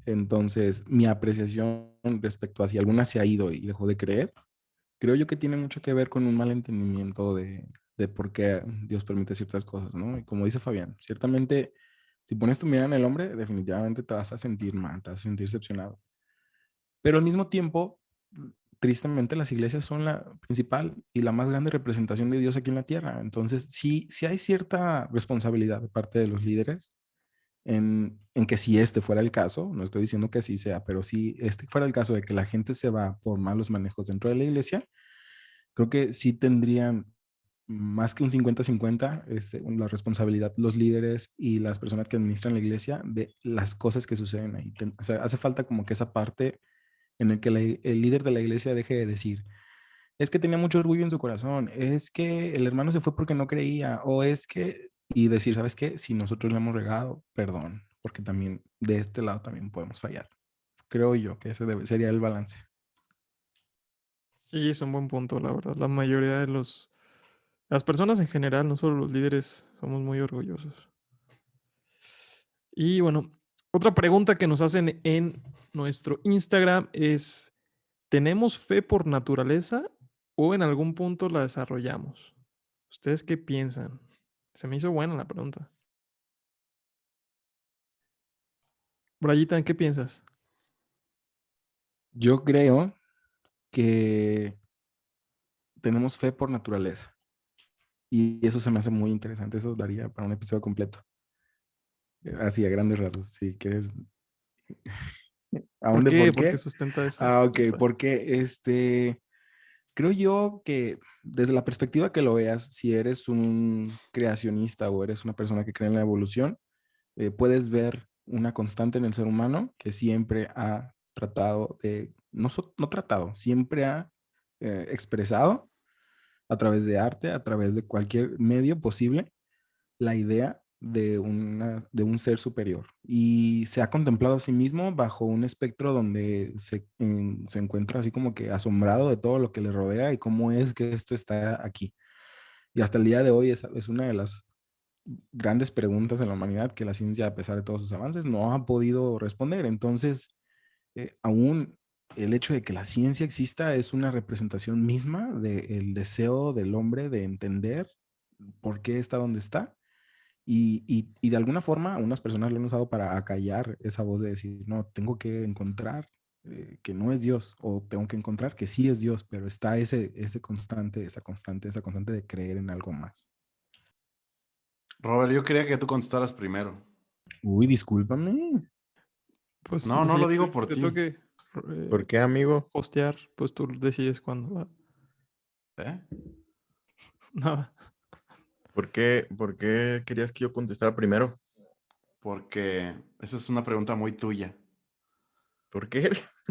Entonces, mi apreciación respecto a si alguna se ha ido y dejó de creer, creo yo que tiene mucho que ver con un mal entendimiento de por qué Dios permite ciertas cosas, ¿no? Y como dice Fabián, ciertamente, si pones tu mirada en el hombre, definitivamente te vas a sentir mal, te vas a sentir decepcionado. Pero al mismo tiempo, tristemente, las iglesias son la principal y la más grande representación de Dios aquí en la tierra. Entonces, sí hay cierta responsabilidad de parte de los líderes en que si este fuera el caso, no estoy diciendo que así sea, pero si este fuera el caso de que la gente se va por malos manejos dentro de la iglesia, creo que sí tendrían más que un 50-50 la responsabilidad los líderes y las personas que administran la iglesia de las cosas que suceden ahí. O sea, hace falta como que esa parte en el que el líder de la iglesia deje de decir, es que tenía mucho orgullo en su corazón, es que el hermano se fue porque no creía, o es que, y decir, ¿sabes qué? Si nosotros le hemos regado, perdón, porque también de este lado también podemos fallar. Creo yo que ese sería el balance. Sí, es un buen punto, la verdad. La mayoría de las personas en general, no solo los líderes, somos muy orgullosos. Y bueno, otra pregunta que nos hacen en nuestro Instagram es, ¿tenemos fe por naturaleza o en algún punto la desarrollamos? ¿Ustedes qué piensan? Se me hizo buena la pregunta. Brayita, ¿qué piensas? Yo creo que tenemos fe por naturaleza. Y eso se me hace muy interesante. Eso daría para un episodio completo. Así, a grandes rasgos. Si quieres. ¿A ¿Por dónde? qué? ¿Por ¿Por qué qué? sustenta eso? Ah, ok. Porque creo yo que desde la perspectiva que lo veas, si eres un creacionista o eres una persona que cree en la evolución, puedes ver una constante en el ser humano que siempre ha tratado de, no tratado, siempre ha expresado a través de arte, a través de cualquier medio posible, la idea de un ser superior. Y se ha contemplado a sí mismo bajo un espectro donde se encuentra así como que asombrado de todo lo que le rodea y cómo es que esto está aquí. Y hasta el día de hoy es una de las grandes preguntas en la humanidad que la ciencia, a pesar de todos sus avances, no ha podido responder. Entonces, aún el hecho de que la ciencia exista es una representación misma del deseo del hombre de entender por qué está donde está. Y de alguna forma, unas personas lo han usado para acallar esa voz de decir, no, tengo que encontrar que no es Dios, o tengo que encontrar que sí es Dios, pero está ese constante, esa constante de creer en algo más. Robert, yo quería que tú contestaras primero. Uy, discúlpame. Pues No, el no lo siguiente digo vez que por te ti. toque ¿Por qué, amigo? hostear, pues tú decides cuándo. ¿Va? ¿Eh? Nada. ¿Por qué querías que yo contestara primero? Porque esa es una pregunta muy tuya. ¿Por qué?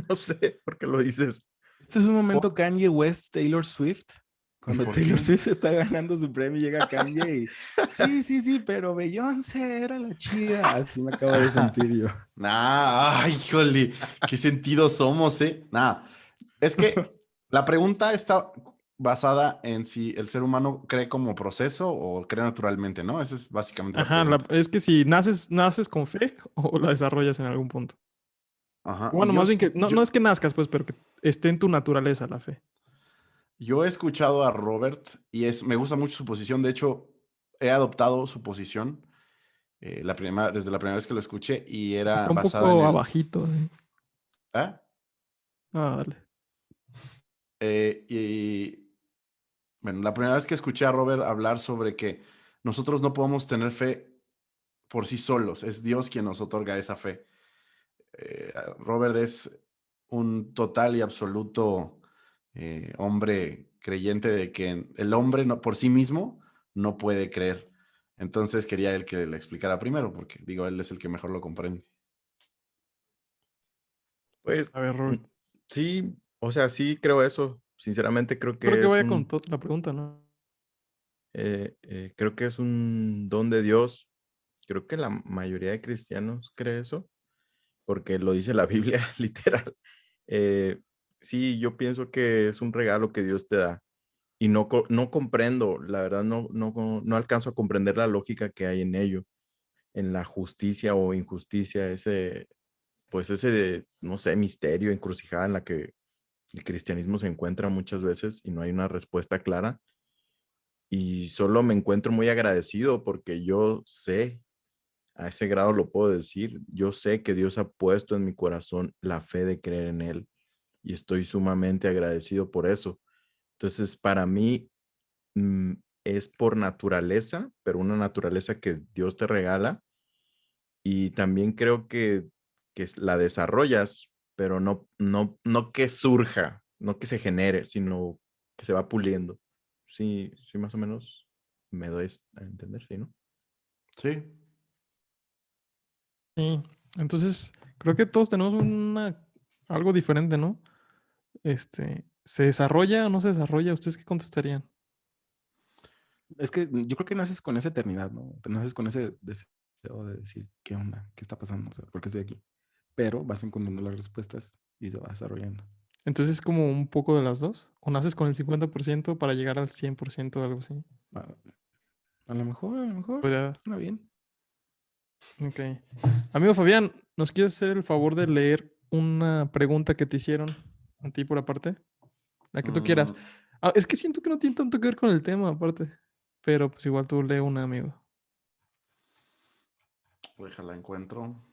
No sé, ¿por qué lo dices? Este es un momento Kanye West, Taylor Swift. Cuando ¿Por Taylor qué? Swift está ganando su premio, llega Kanye y sí, pero Beyoncé era la chida. Así me acabo de sentir yo. Nah, ay, híjole, qué sentido somos, ¿eh? Nah, es que la pregunta está basada en si el ser humano cree como proceso o cree naturalmente, ¿no? Esa es básicamente la Ajá, pregunta. es que si naces con fe o la desarrollas en algún punto. Ajá, y Bueno, más bien que no es que nazcas, pues, pero que esté en tu naturaleza la fe. yo he escuchado a Robert y me gusta mucho su posición. De hecho, he adoptado su posición desde la primera vez que lo escuché y era Está un basada en poco el... abajito. ¿Sí? ¿Ah? Ah, dale. Y bueno, la primera vez que escuché a Robert hablar sobre que nosotros no podemos tener fe por sí solos, es Dios quien nos otorga esa fe. Robert es un total y absoluto hombre creyente de que el hombre no, por sí mismo no puede creer. Entonces quería él que le explicara primero, porque digo, él es el que mejor lo comprende. Pues A ver, mm, Robert. sí, o sea, sí creo eso. Sinceramente Creo que vaya con la pregunta, ¿no? creo que es un don de Dios. Creo que la mayoría de cristianos cree eso, porque lo dice la Biblia, literal. Eh, sí, yo pienso que es un regalo que Dios te da. Y no comprendo, la verdad, no alcanzo a comprender la lógica que hay en ello, en la justicia o injusticia, pues no sé, misterio, encrucijada en la que el cristianismo se encuentra muchas veces y no hay una respuesta clara. Y solo me encuentro muy agradecido porque yo sé, a ese grado lo puedo decir, yo sé que Dios ha puesto en mi corazón la fe de creer en Él y estoy sumamente agradecido por eso. Entonces, para mí mm, es por naturaleza, pero una naturaleza que Dios te regala y también creo que la desarrollas, pero no que surja, no que se genere, sino que se va puliendo. Sí, sí, más o menos me doy a entender, sí, ¿no? Sí, Sí. Entonces, creo que todos tenemos algo diferente, ¿no? ¿Se desarrolla o no se desarrolla? ¿Ustedes qué contestarían? Es que yo creo que naces con esa eternidad, ¿no? Te naces con ese deseo de decir, ¿qué onda? ¿Qué está pasando? O sea, ¿por qué estoy aquí? Pero vas encontrando las respuestas y se va desarrollando. Entonces, ¿es como un poco de las dos? ¿O naces con el 50% para llegar al 100% o algo así? A, a lo mejor, Podría- suena bien. Ok. Amigo Fabián, ¿nos quieres hacer el favor de leer una pregunta que te hicieron a ti por aparte? La que tú quieras. mm, Ah, es que siento que no tiene tanto que ver con el tema, aparte. Pero pues igual tú lee una, amigo. déjala encuentro.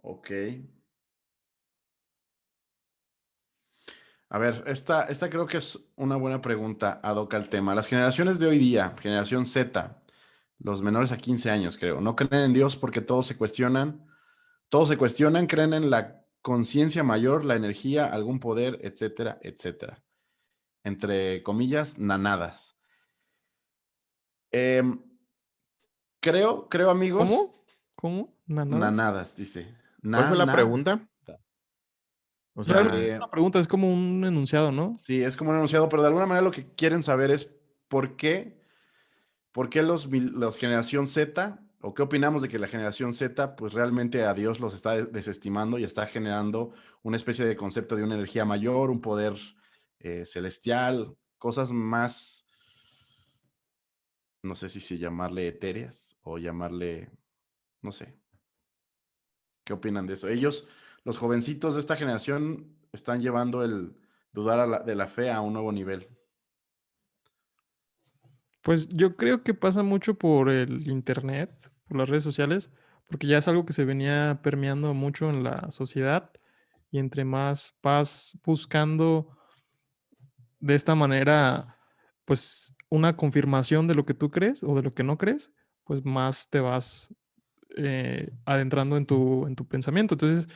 Ok. A ver, esta creo que es una buena pregunta ad hoc al tema. Las generaciones de hoy día, generación Z, los menores a 15 años, creo, no creen en Dios porque todos se cuestionan, creen en la conciencia mayor, la energía, algún poder, etcétera, etcétera. Entre comillas, nanadas. Em, creo, amigos, ¿Cómo? ¿Cómo? ¿Nanadas? nanadas, dice. ¿Cuál fue la Nada. pregunta? O Realmente sea, es una pregunta, es como un enunciado, ¿no? Sí, es como un enunciado, pero de alguna manera lo que quieren saber es por qué, los generación Z, o qué opinamos de que la generación Z, pues realmente a Dios los está desestimando y está generando una especie de concepto de una energía mayor, un poder celestial, cosas más, no sé si llamarle etéreas o llamarle, no sé, ¿qué opinan de eso? Ellos, los jovencitos de esta generación, están llevando el dudar de la fe a un nuevo nivel. Pues yo creo que pasa mucho por el internet, por las redes sociales, porque ya es algo que se venía permeando mucho en la sociedad y entre más vas buscando de esta manera, pues una confirmación de lo que tú crees o de lo que no crees, pues más te vas adentrando en tu pensamiento. Entonces,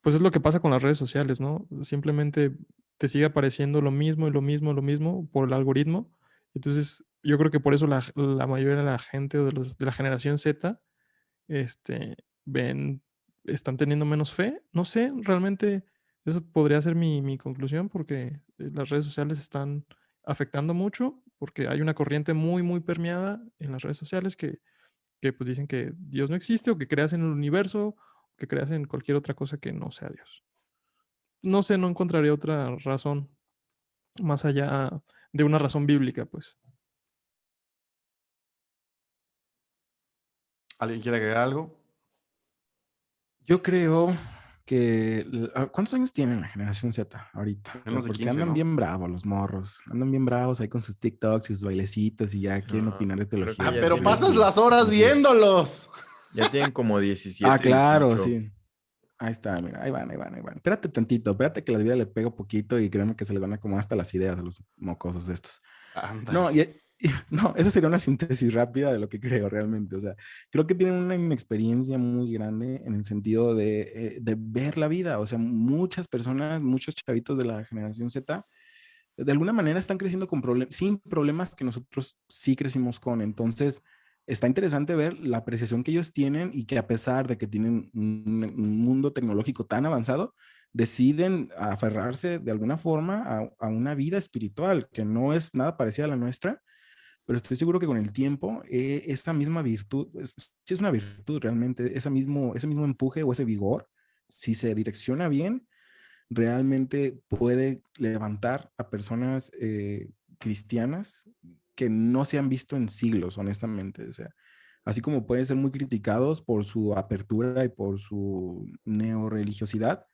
pues es lo que pasa con las redes sociales, ¿no? Simplemente te sigue apareciendo lo mismo y lo mismo y lo mismo por el algoritmo. Entonces, yo creo que por eso la mayoría de la gente o de la generación Z, este, ven, están teniendo menos fe. No sé, realmente eso podría ser mi conclusión porque las redes sociales están afectando mucho porque hay una corriente muy, muy permeada en las redes sociales que pues dicen que Dios no existe o que creas en el universo, que creas en cualquier otra cosa que no sea Dios. No sé, no encontraré otra razón más allá de una razón bíblica, pues. ¿Alguien quiere agregar algo? Yo creo que... ¿Cuántos años tienen la generación Z ahorita? O sea, Menos de porque 15, andan ¿no? bien bravos los morros. Andan bien bravos ahí con sus TikToks y sus bailecitos y ya quieren no, opinar de creo teología que Ah, ya y pero tienen, pasas filosofía. las horas Entonces... viéndolos. ya tienen como Ah, 17, claro, 18. sí. Ahí está, mira, ahí van. Espérate tantito, espérate que la vida le pega poquito y créanme que se les van a acomodar hasta las ideas a los mocosos estos. Ándale. No, no, esa sería una síntesis rápida de lo que creo realmente. O sea, creo que tienen una inexperiencia muy grande en el sentido de ver la vida. O sea, muchas personas, muchos chavitos de la generación Z, de alguna manera están creciendo sin problemas que nosotros sí crecimos con. Entonces, está interesante ver la apreciación que ellos tienen y que a pesar de que tienen un mundo tecnológico tan avanzado, deciden aferrarse de alguna forma a una vida espiritual que no es nada parecida a la nuestra, pero estoy seguro que con el tiempo esa misma virtud, sí es una virtud realmente, ese mismo empuje o ese vigor, si se direcciona bien, realmente puede levantar a personas cristianas que no se han visto en siglos, honestamente. O sea, así como pueden ser muy criticados por su apertura y por su neoreligiosidad,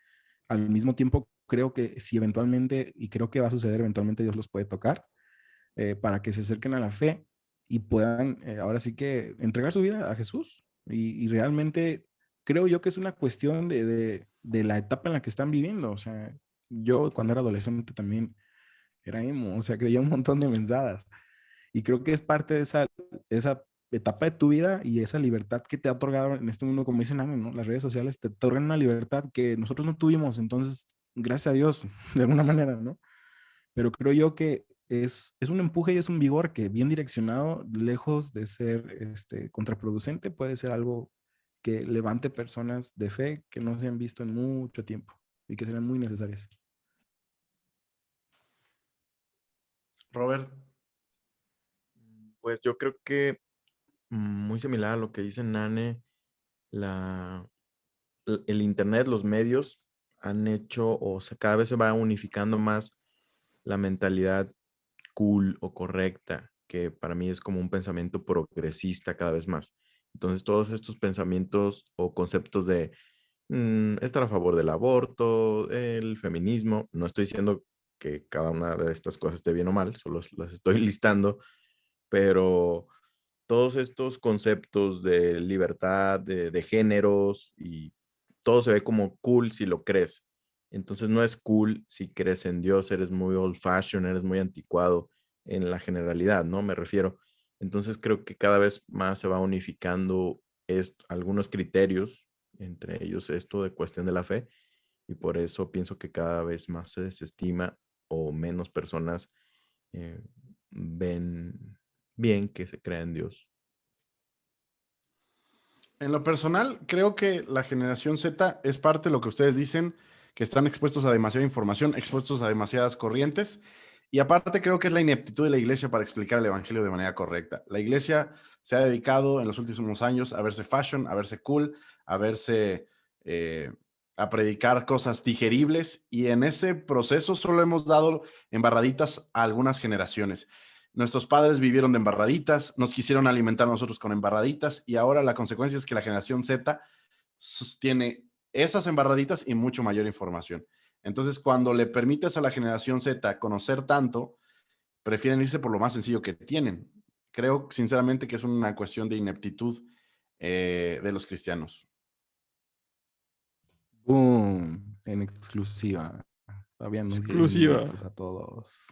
al mismo tiempo creo que si eventualmente, y creo que va a suceder eventualmente, Dios los puede tocar para que se acerquen a la fe y puedan ahora sí que entregar su vida a Jesús. Y realmente creo yo que es una cuestión de la etapa en la que están viviendo. O sea, yo cuando era adolescente también era emo, o sea, creía un montón de mensadas. Y creo que es parte de esa etapa de tu vida y esa libertad que te ha otorgado en este mundo, como dicen, ¿no? Las redes sociales te otorgan una libertad que nosotros no tuvimos. Entonces, gracias a Dios, de alguna manera, ¿no? Pero creo yo que es un empuje y es un vigor que bien direccionado, lejos de ser contraproducente, puede ser algo que levante personas de fe que no se han visto en mucho tiempo y que serán muy necesarias. Robert, Pues yo creo que muy similar a lo que dice Nane, la, el internet, los medios han hecho cada vez se va unificando más la mentalidad cool o correcta, que para mí es como un pensamiento progresista cada vez más. Entonces todos estos pensamientos o conceptos de estar a favor del aborto, el feminismo, no estoy diciendo que cada una de estas cosas esté bien o mal, solo las estoy listando, pero todos estos conceptos de libertad, de géneros y todo se ve como cool si lo crees. Entonces no es cool si crees en Dios, eres muy old fashioned, eres muy anticuado en la generalidad, ¿no? Me refiero. Entonces creo que cada vez más se va unificando algunos criterios, entre ellos esto de cuestión de la fe, y por eso pienso que cada vez más se desestima o menos personas eh, ven bien que se crea en Dios. En lo personal, creo que la generación Z es parte de lo que ustedes dicen, que están expuestos a demasiada información, expuestos a demasiadas corrientes. Y aparte creo que es la ineptitud de la iglesia para explicar el evangelio de manera correcta. La iglesia se ha dedicado en los últimos años a verse fashion, a verse cool, a verse, eh, a predicar cosas digeribles, y en ese proceso solo hemos dado embarraditas a algunas generaciones. Nuestros padres vivieron de embarraditas, nos quisieron alimentar a nosotros con embarraditas, y ahora la consecuencia es que la generación Z sostiene esas embarraditas y mucho mayor información. Entonces, cuando le permites a la generación Z conocer tanto, prefieren irse por lo más sencillo que tienen. Creo sinceramente que es una cuestión de ineptitud de los cristianos. Boom, en exclusiva. Fabián nos dice Exclusiva. ineptos a todos.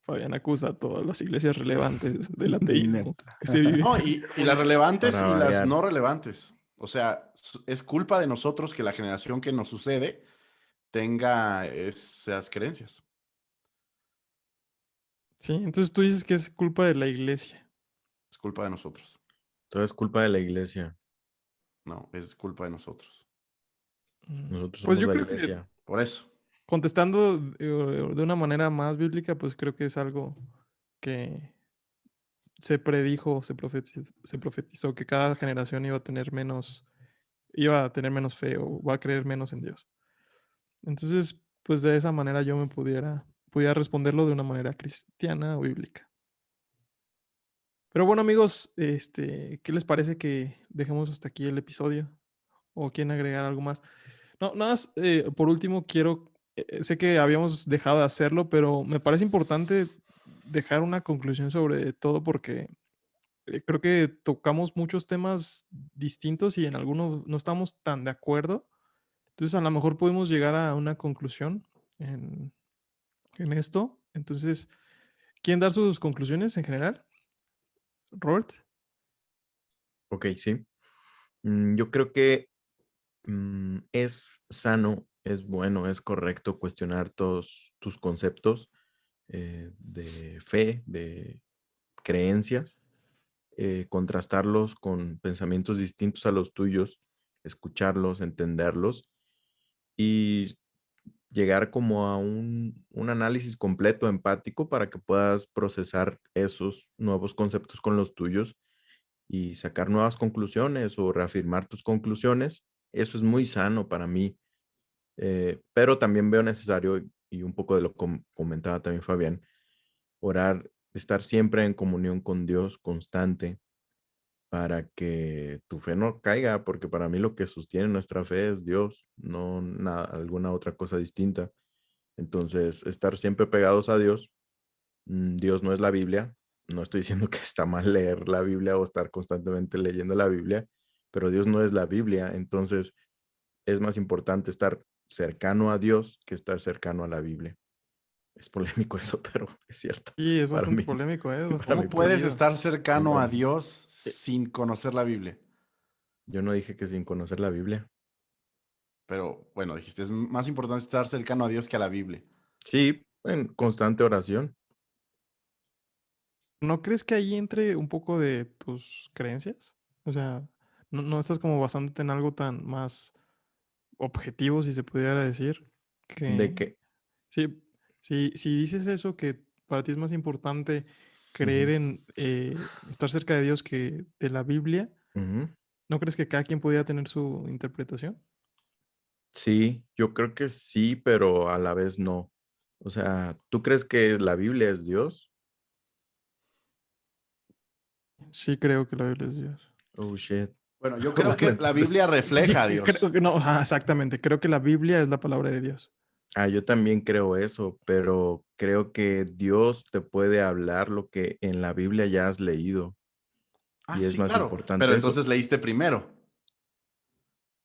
Fabián acusa a todas las iglesias relevantes del ateísmo Inepta. que se vive. No, y las relevantes Para y las variar. no relevantes. O sea, es culpa de nosotros que la generación que nos sucede tenga esas creencias. Sí, entonces tú dices que es culpa de la iglesia. Es culpa de nosotros. Todo es culpa de la iglesia. No, es culpa de nosotros. Nosotros Pues somos yo la creo que iglesia. Por eso. contestando de una manera más bíblica, pues creo que es algo que se predijo, se profetizó que cada generación iba a tener menos fe o va a creer menos en Dios. Entonces, pues de esa manera yo me pudiera responderlo de una manera cristiana o bíblica. Pero bueno, amigos, ¿qué les parece que dejemos hasta aquí el episodio? ¿O quieren agregar algo más? No, nada más, por último, sé que habíamos dejado de hacerlo, pero me parece importante dejar una conclusión sobre todo porque creo que tocamos muchos temas distintos y en algunos no estamos tan de acuerdo. Entonces, a lo mejor podemos llegar a una conclusión en esto. Entonces, ¿quieren dar sus conclusiones en general? Robert. Ok, sí. Yo creo que es sano, es bueno, es correcto cuestionar todos tus conceptos de fe, de creencias, contrastarlos con pensamientos distintos a los tuyos, escucharlos, entenderlos y llegar como a un análisis completo, empático, para que puedas procesar esos nuevos conceptos con los tuyos y sacar nuevas conclusiones o reafirmar tus conclusiones. Eso es muy sano para mí, pero también veo necesario, y un poco de lo que comentaba también Fabián, orar, estar siempre en comunión con Dios constante para que tu fe no caiga, porque para mí lo que sostiene nuestra fe es Dios, no nada, alguna otra cosa distinta. Entonces, estar siempre pegados a Dios. Dios no es la Biblia. No estoy diciendo que está mal leer la Biblia o estar constantemente leyendo la Biblia, pero Dios no es la Biblia. Entonces, es más importante estar cercano a Dios que estar cercano a la Biblia. Es polémico eso, pero es cierto. Sí, es Para bastante mí, polémico, ¿eh? Es para bastante mi ¿Cómo puedes punto. estar cercano a Bueno, Dios sin conocer la Biblia? yo no dije que sin conocer la Biblia. Pero bueno, dijiste, es más importante estar cercano a Dios que a la Biblia. Sí, en constante oración. ¿No crees que ahí entre un poco de tus creencias? O sea, no estás como basándote en algo tan más objetivo, si se pudiera decir, De que que, sí, si dices eso, que para ti es más importante creer ujú, en estar cerca de Dios que de la Biblia, ujú. ¿no crees que cada quien pudiera tener su interpretación? Sí, yo creo que sí, pero a la vez no. O sea, ¿tú crees que la Biblia es Dios? Sí, creo que la Biblia es Dios. Oh, shit. Bueno, yo creo Bueno, que la entonces, Biblia refleja a Sí, Dios. creo que no, ajá, exactamente. Creo que la Biblia es la palabra de Dios. yo también creo eso, pero creo que Dios te puede hablar lo que en la Biblia ya has leído. Ah, Y es sí, más claro. Pero importante eso. entonces leíste primero.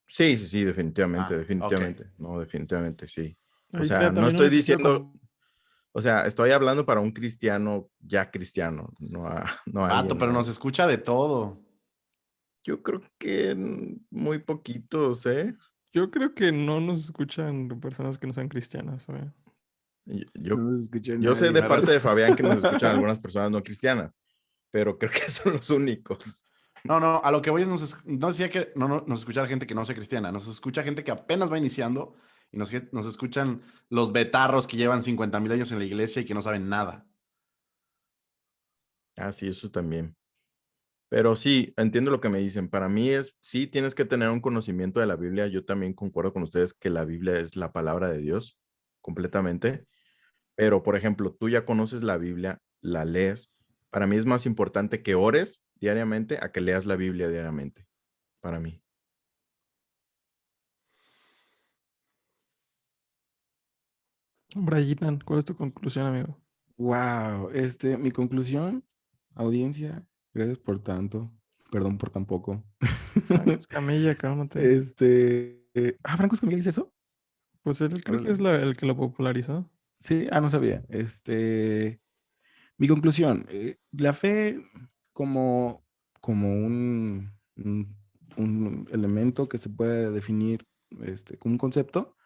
Sí, sí, sí, definitivamente, Ah, ok. definitivamente. No, definitivamente, sí. O sea, no estoy diciendo, o sea, estoy hablando para un cristiano ya cristiano, no a alguien. Pero nos escucha de todo. Yo creo que muy poquitos, ¿eh? Yo creo que no nos escuchan personas que no sean cristianas, güey. Yo sé de parte de Fabián que nos escuchan algunas personas no cristianas, pero creo que son los únicos. No, a lo que voy es, no decía que no nos escucha gente que no sea cristiana, nos escucha gente que apenas va iniciando y nos escuchan los betarros que llevan 50,000 años en la iglesia y que no saben nada. Ah, sí, eso también. Pero sí, entiendo lo que me dicen. Para mí sí, tienes que tener un conocimiento de la Biblia. Yo también concuerdo con ustedes que la Biblia es la palabra de Dios, completamente. Pero, por ejemplo, tú ya conoces la Biblia, la lees. Para mí es más importante que ores diariamente a que leas la Biblia diariamente. Para mí. Brayitan, ¿cuál es tu conclusión, amigo? Wow, mi conclusión, audiencia, gracias por tanto, perdón por tan poco. Franco Escamilla, cálmate. ¿Franco Escamilla dice eso? Pues él creo que es el que lo popularizó. Sí, no sabía. Mi conclusión, la fe como un elemento que se puede definir como un concepto,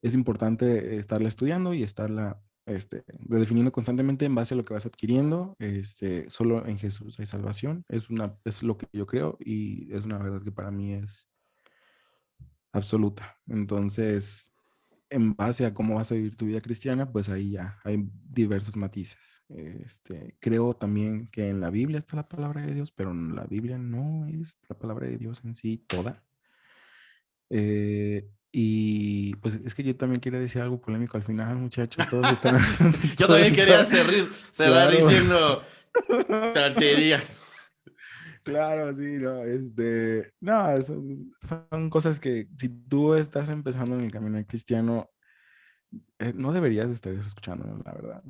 es importante estarla estudiando y estarla redefiniendo constantemente en base a lo que vas adquiriendo. Solo en Jesús hay salvación. Es lo que yo creo y es una verdad que para mí es absoluta. Entonces, en base a cómo vas a vivir tu vida cristiana, pues ahí ya hay diversos matices. Creo también que en la Biblia está la palabra de Dios, pero la Biblia no es la palabra de Dios en sí toda. Y pues es que yo también quería decir algo polémico al final, muchachos. Todos están. Yo también quería cerrar diciendo tonterías. Claro, sí, no, no, son cosas que si tú estás empezando en el camino cristiano, no deberías estar escuchando, la verdad.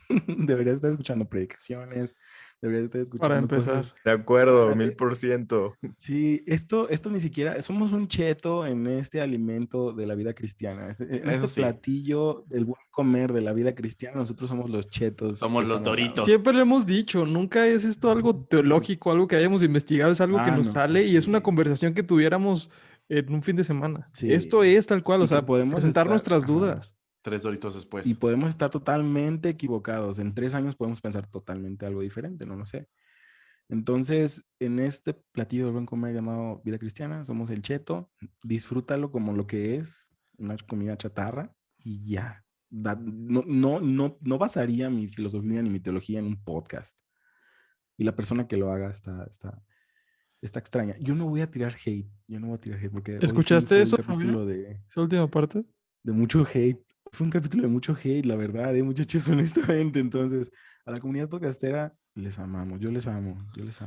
Deberías estar escuchando predicaciones, deberías estar escuchando Para empezar. cosas. De acuerdo, 1000%. Sí, esto ni siquiera, somos un cheto en este alimento de la vida cristiana. En este platillo del buen comer de la vida cristiana, nosotros somos los chetos. Somos los Doritos. Siempre lo hemos dicho, nunca es esto algo teológico, algo que hayamos investigado, es algo que nos sale y es una conversación que tuviéramos en un fin de semana. Sí. Esto es tal cual, o sea, podemos presentar nuestras dudas. 3 Doritos después. Y podemos estar totalmente equivocados. En 3 años podemos pensar totalmente algo diferente, no lo sé. Entonces, en este platillo del buen comer llamado vida cristiana, somos el cheto. Disfrútalo como lo que es, una comida chatarra y ya. No basaría mi filosofía ni mi teología en un podcast. Y la persona que lo haga está extraña. Yo no voy a tirar hate. Porque ¿escuchaste eso, Fabián? ¿Esa última parte? De mucho hate. Fue un capítulo de mucho hate, la verdad, muchachos, honestamente. Entonces, a la comunidad podcastera les amamos. Yo les amo.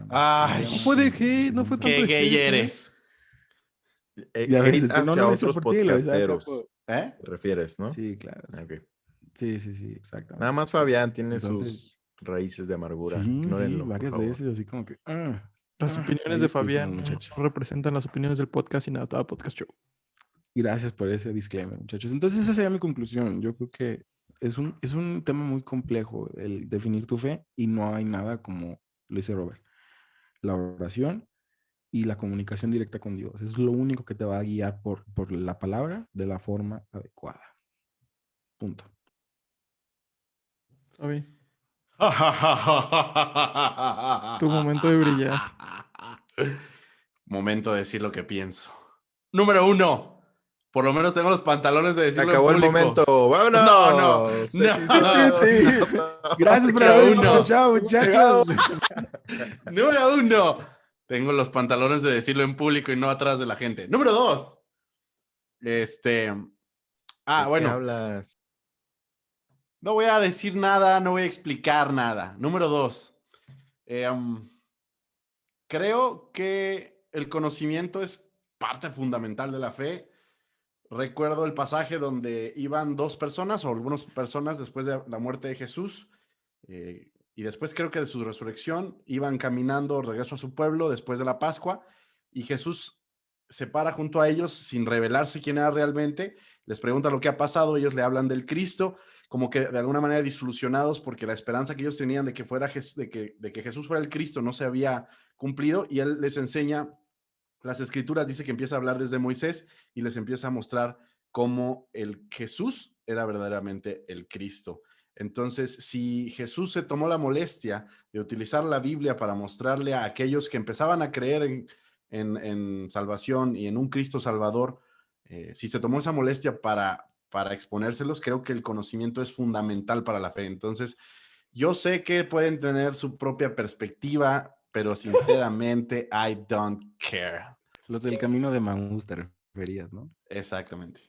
Ay, no fue de hate, no fue tanto de hate. ¿Qué gay eres? Ya ves, es que no lo hice por ti, podcasteros. ¿Te refieres, no? Sí, claro. Sí. Okay. Sí, exactamente. Nada más Fabián tiene sus raíces de amargura. Sí, varias veces, así como que... Las opiniones de Fabián no representan las opiniones del podcast y nada, Podcast Show. Gracias por ese disclaimer, muchachos. Entonces esa sería mi conclusión. Yo creo que es un tema muy complejo el definir tu fe y no hay nada como lo dice Robert. La oración y la comunicación directa con Dios. Es lo único que te va a guiar por la palabra de la forma adecuada. Punto. Fabi. Tu momento de brillar. Momento de decir lo que pienso. Número 1. Por lo menos tengo los pantalones de decirlo. Se acabó el momento. ¡Vámonos! No. Gracias por haber escuchado, muchachos. Número 1. Tengo los pantalones de decirlo en público y no atrás de la gente. Número 2. Bueno. ¿Qué hablas? No voy a decir nada, no voy a explicar nada. Número 2. Creo que el conocimiento es parte fundamental de la fe. Recuerdo el pasaje donde iban 2 personas o algunas personas después de la muerte de Jesús y después creo que de su resurrección iban caminando regreso a su pueblo después de la Pascua y Jesús se para junto a ellos sin revelarse quién era realmente, les pregunta lo que ha pasado, ellos le hablan del Cristo, como que de alguna manera disolucionados porque la esperanza que ellos tenían de que Jesús fuera el Cristo no se había cumplido, y él les enseña las escrituras. Dice que empieza a hablar desde Moisés y les empieza a mostrar cómo el Jesús era verdaderamente el Cristo. Entonces, si Jesús se tomó la molestia de utilizar la Biblia para mostrarle a aquellos que empezaban a creer en salvación y en un Cristo Salvador, si se tomó esa molestia para exponérselos, creo que el conocimiento es fundamental para la fe. Entonces, yo sé que pueden tener su propia perspectiva, pero sinceramente, I don't care. Los del camino de Maús te referías, ¿no? Exactamente.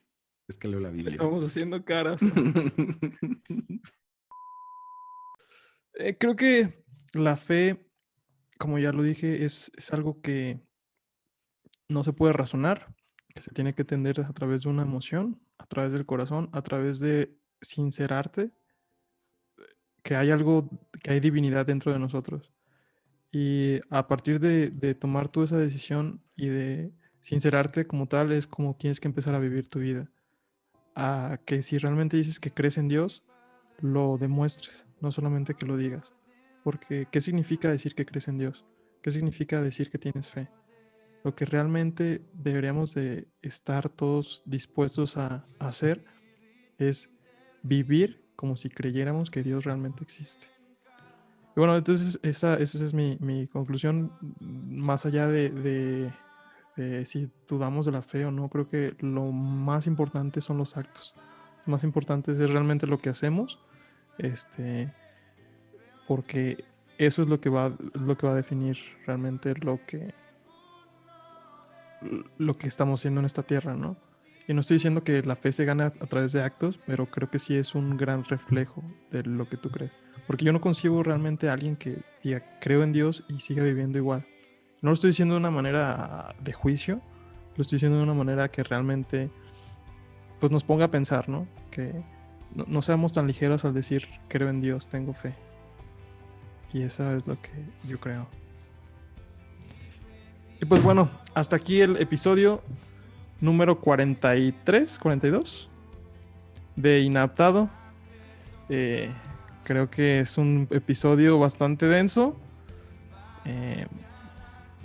Es que leo la Biblia. Estamos haciendo caras. Creo que la fe, como ya lo dije, es algo que no se puede razonar, que se tiene que entender a través de una emoción, a través del corazón, a través de sincerarte, que hay algo, que hay divinidad dentro de nosotros. Y a partir de tomar tú esa decisión y de sincerarte como tal, es como tienes que empezar a vivir tu vida. A que si realmente dices que crees en Dios, lo demuestres, no solamente que lo digas. Porque, ¿qué significa decir que crees en Dios? ¿Qué significa decir que tienes fe? Lo que realmente deberíamos de estar todos dispuestos a hacer es vivir como si creyéramos que Dios realmente existe. Y bueno, entonces esa es mi conclusión, más allá de si dudamos de la fe o no. Creo que lo más importante son los actos. Lo más importante es realmente lo que hacemos, porque eso es lo que va a definir realmente lo que estamos haciendo en esta tierra, ¿no? Y no estoy diciendo que la fe se gana a través de actos, pero creo que sí es un gran reflejo de lo que tú crees. Porque yo no concibo realmente a alguien que diga, creo en Dios y siga viviendo igual. No lo estoy diciendo de una manera de juicio, lo estoy diciendo de una manera que realmente pues nos ponga a pensar, ¿no? Que no seamos tan ligeros al decir, creo en Dios, tengo fe. Y eso es lo que yo creo. Y pues bueno, hasta aquí el episodio número 43, 42 de Inadaptado. Creo que es un episodio bastante denso.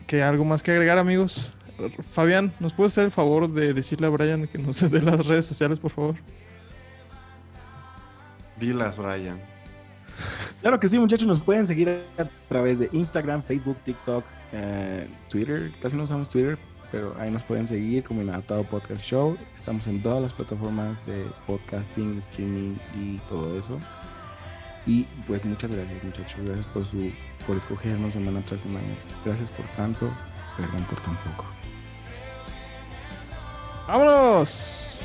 ¿Qué algo más que agregar, amigos? Fabián, ¿nos puedes hacer el favor de decirle a Brian que nos dé las redes sociales, por favor? Dilas, Brian. Claro que sí, muchachos, nos pueden seguir a través de Instagram, Facebook, TikTok, Twitter. Casi no usamos Twitter, pero ahí nos pueden seguir como Inadaptado Podcast Show. Estamos en todas las plataformas de podcasting, streaming y todo eso. Y pues muchas gracias, muchachos. Gracias por escogernos semana tras semana. Gracias por tanto, perdón por tan poco. ¡Vámonos!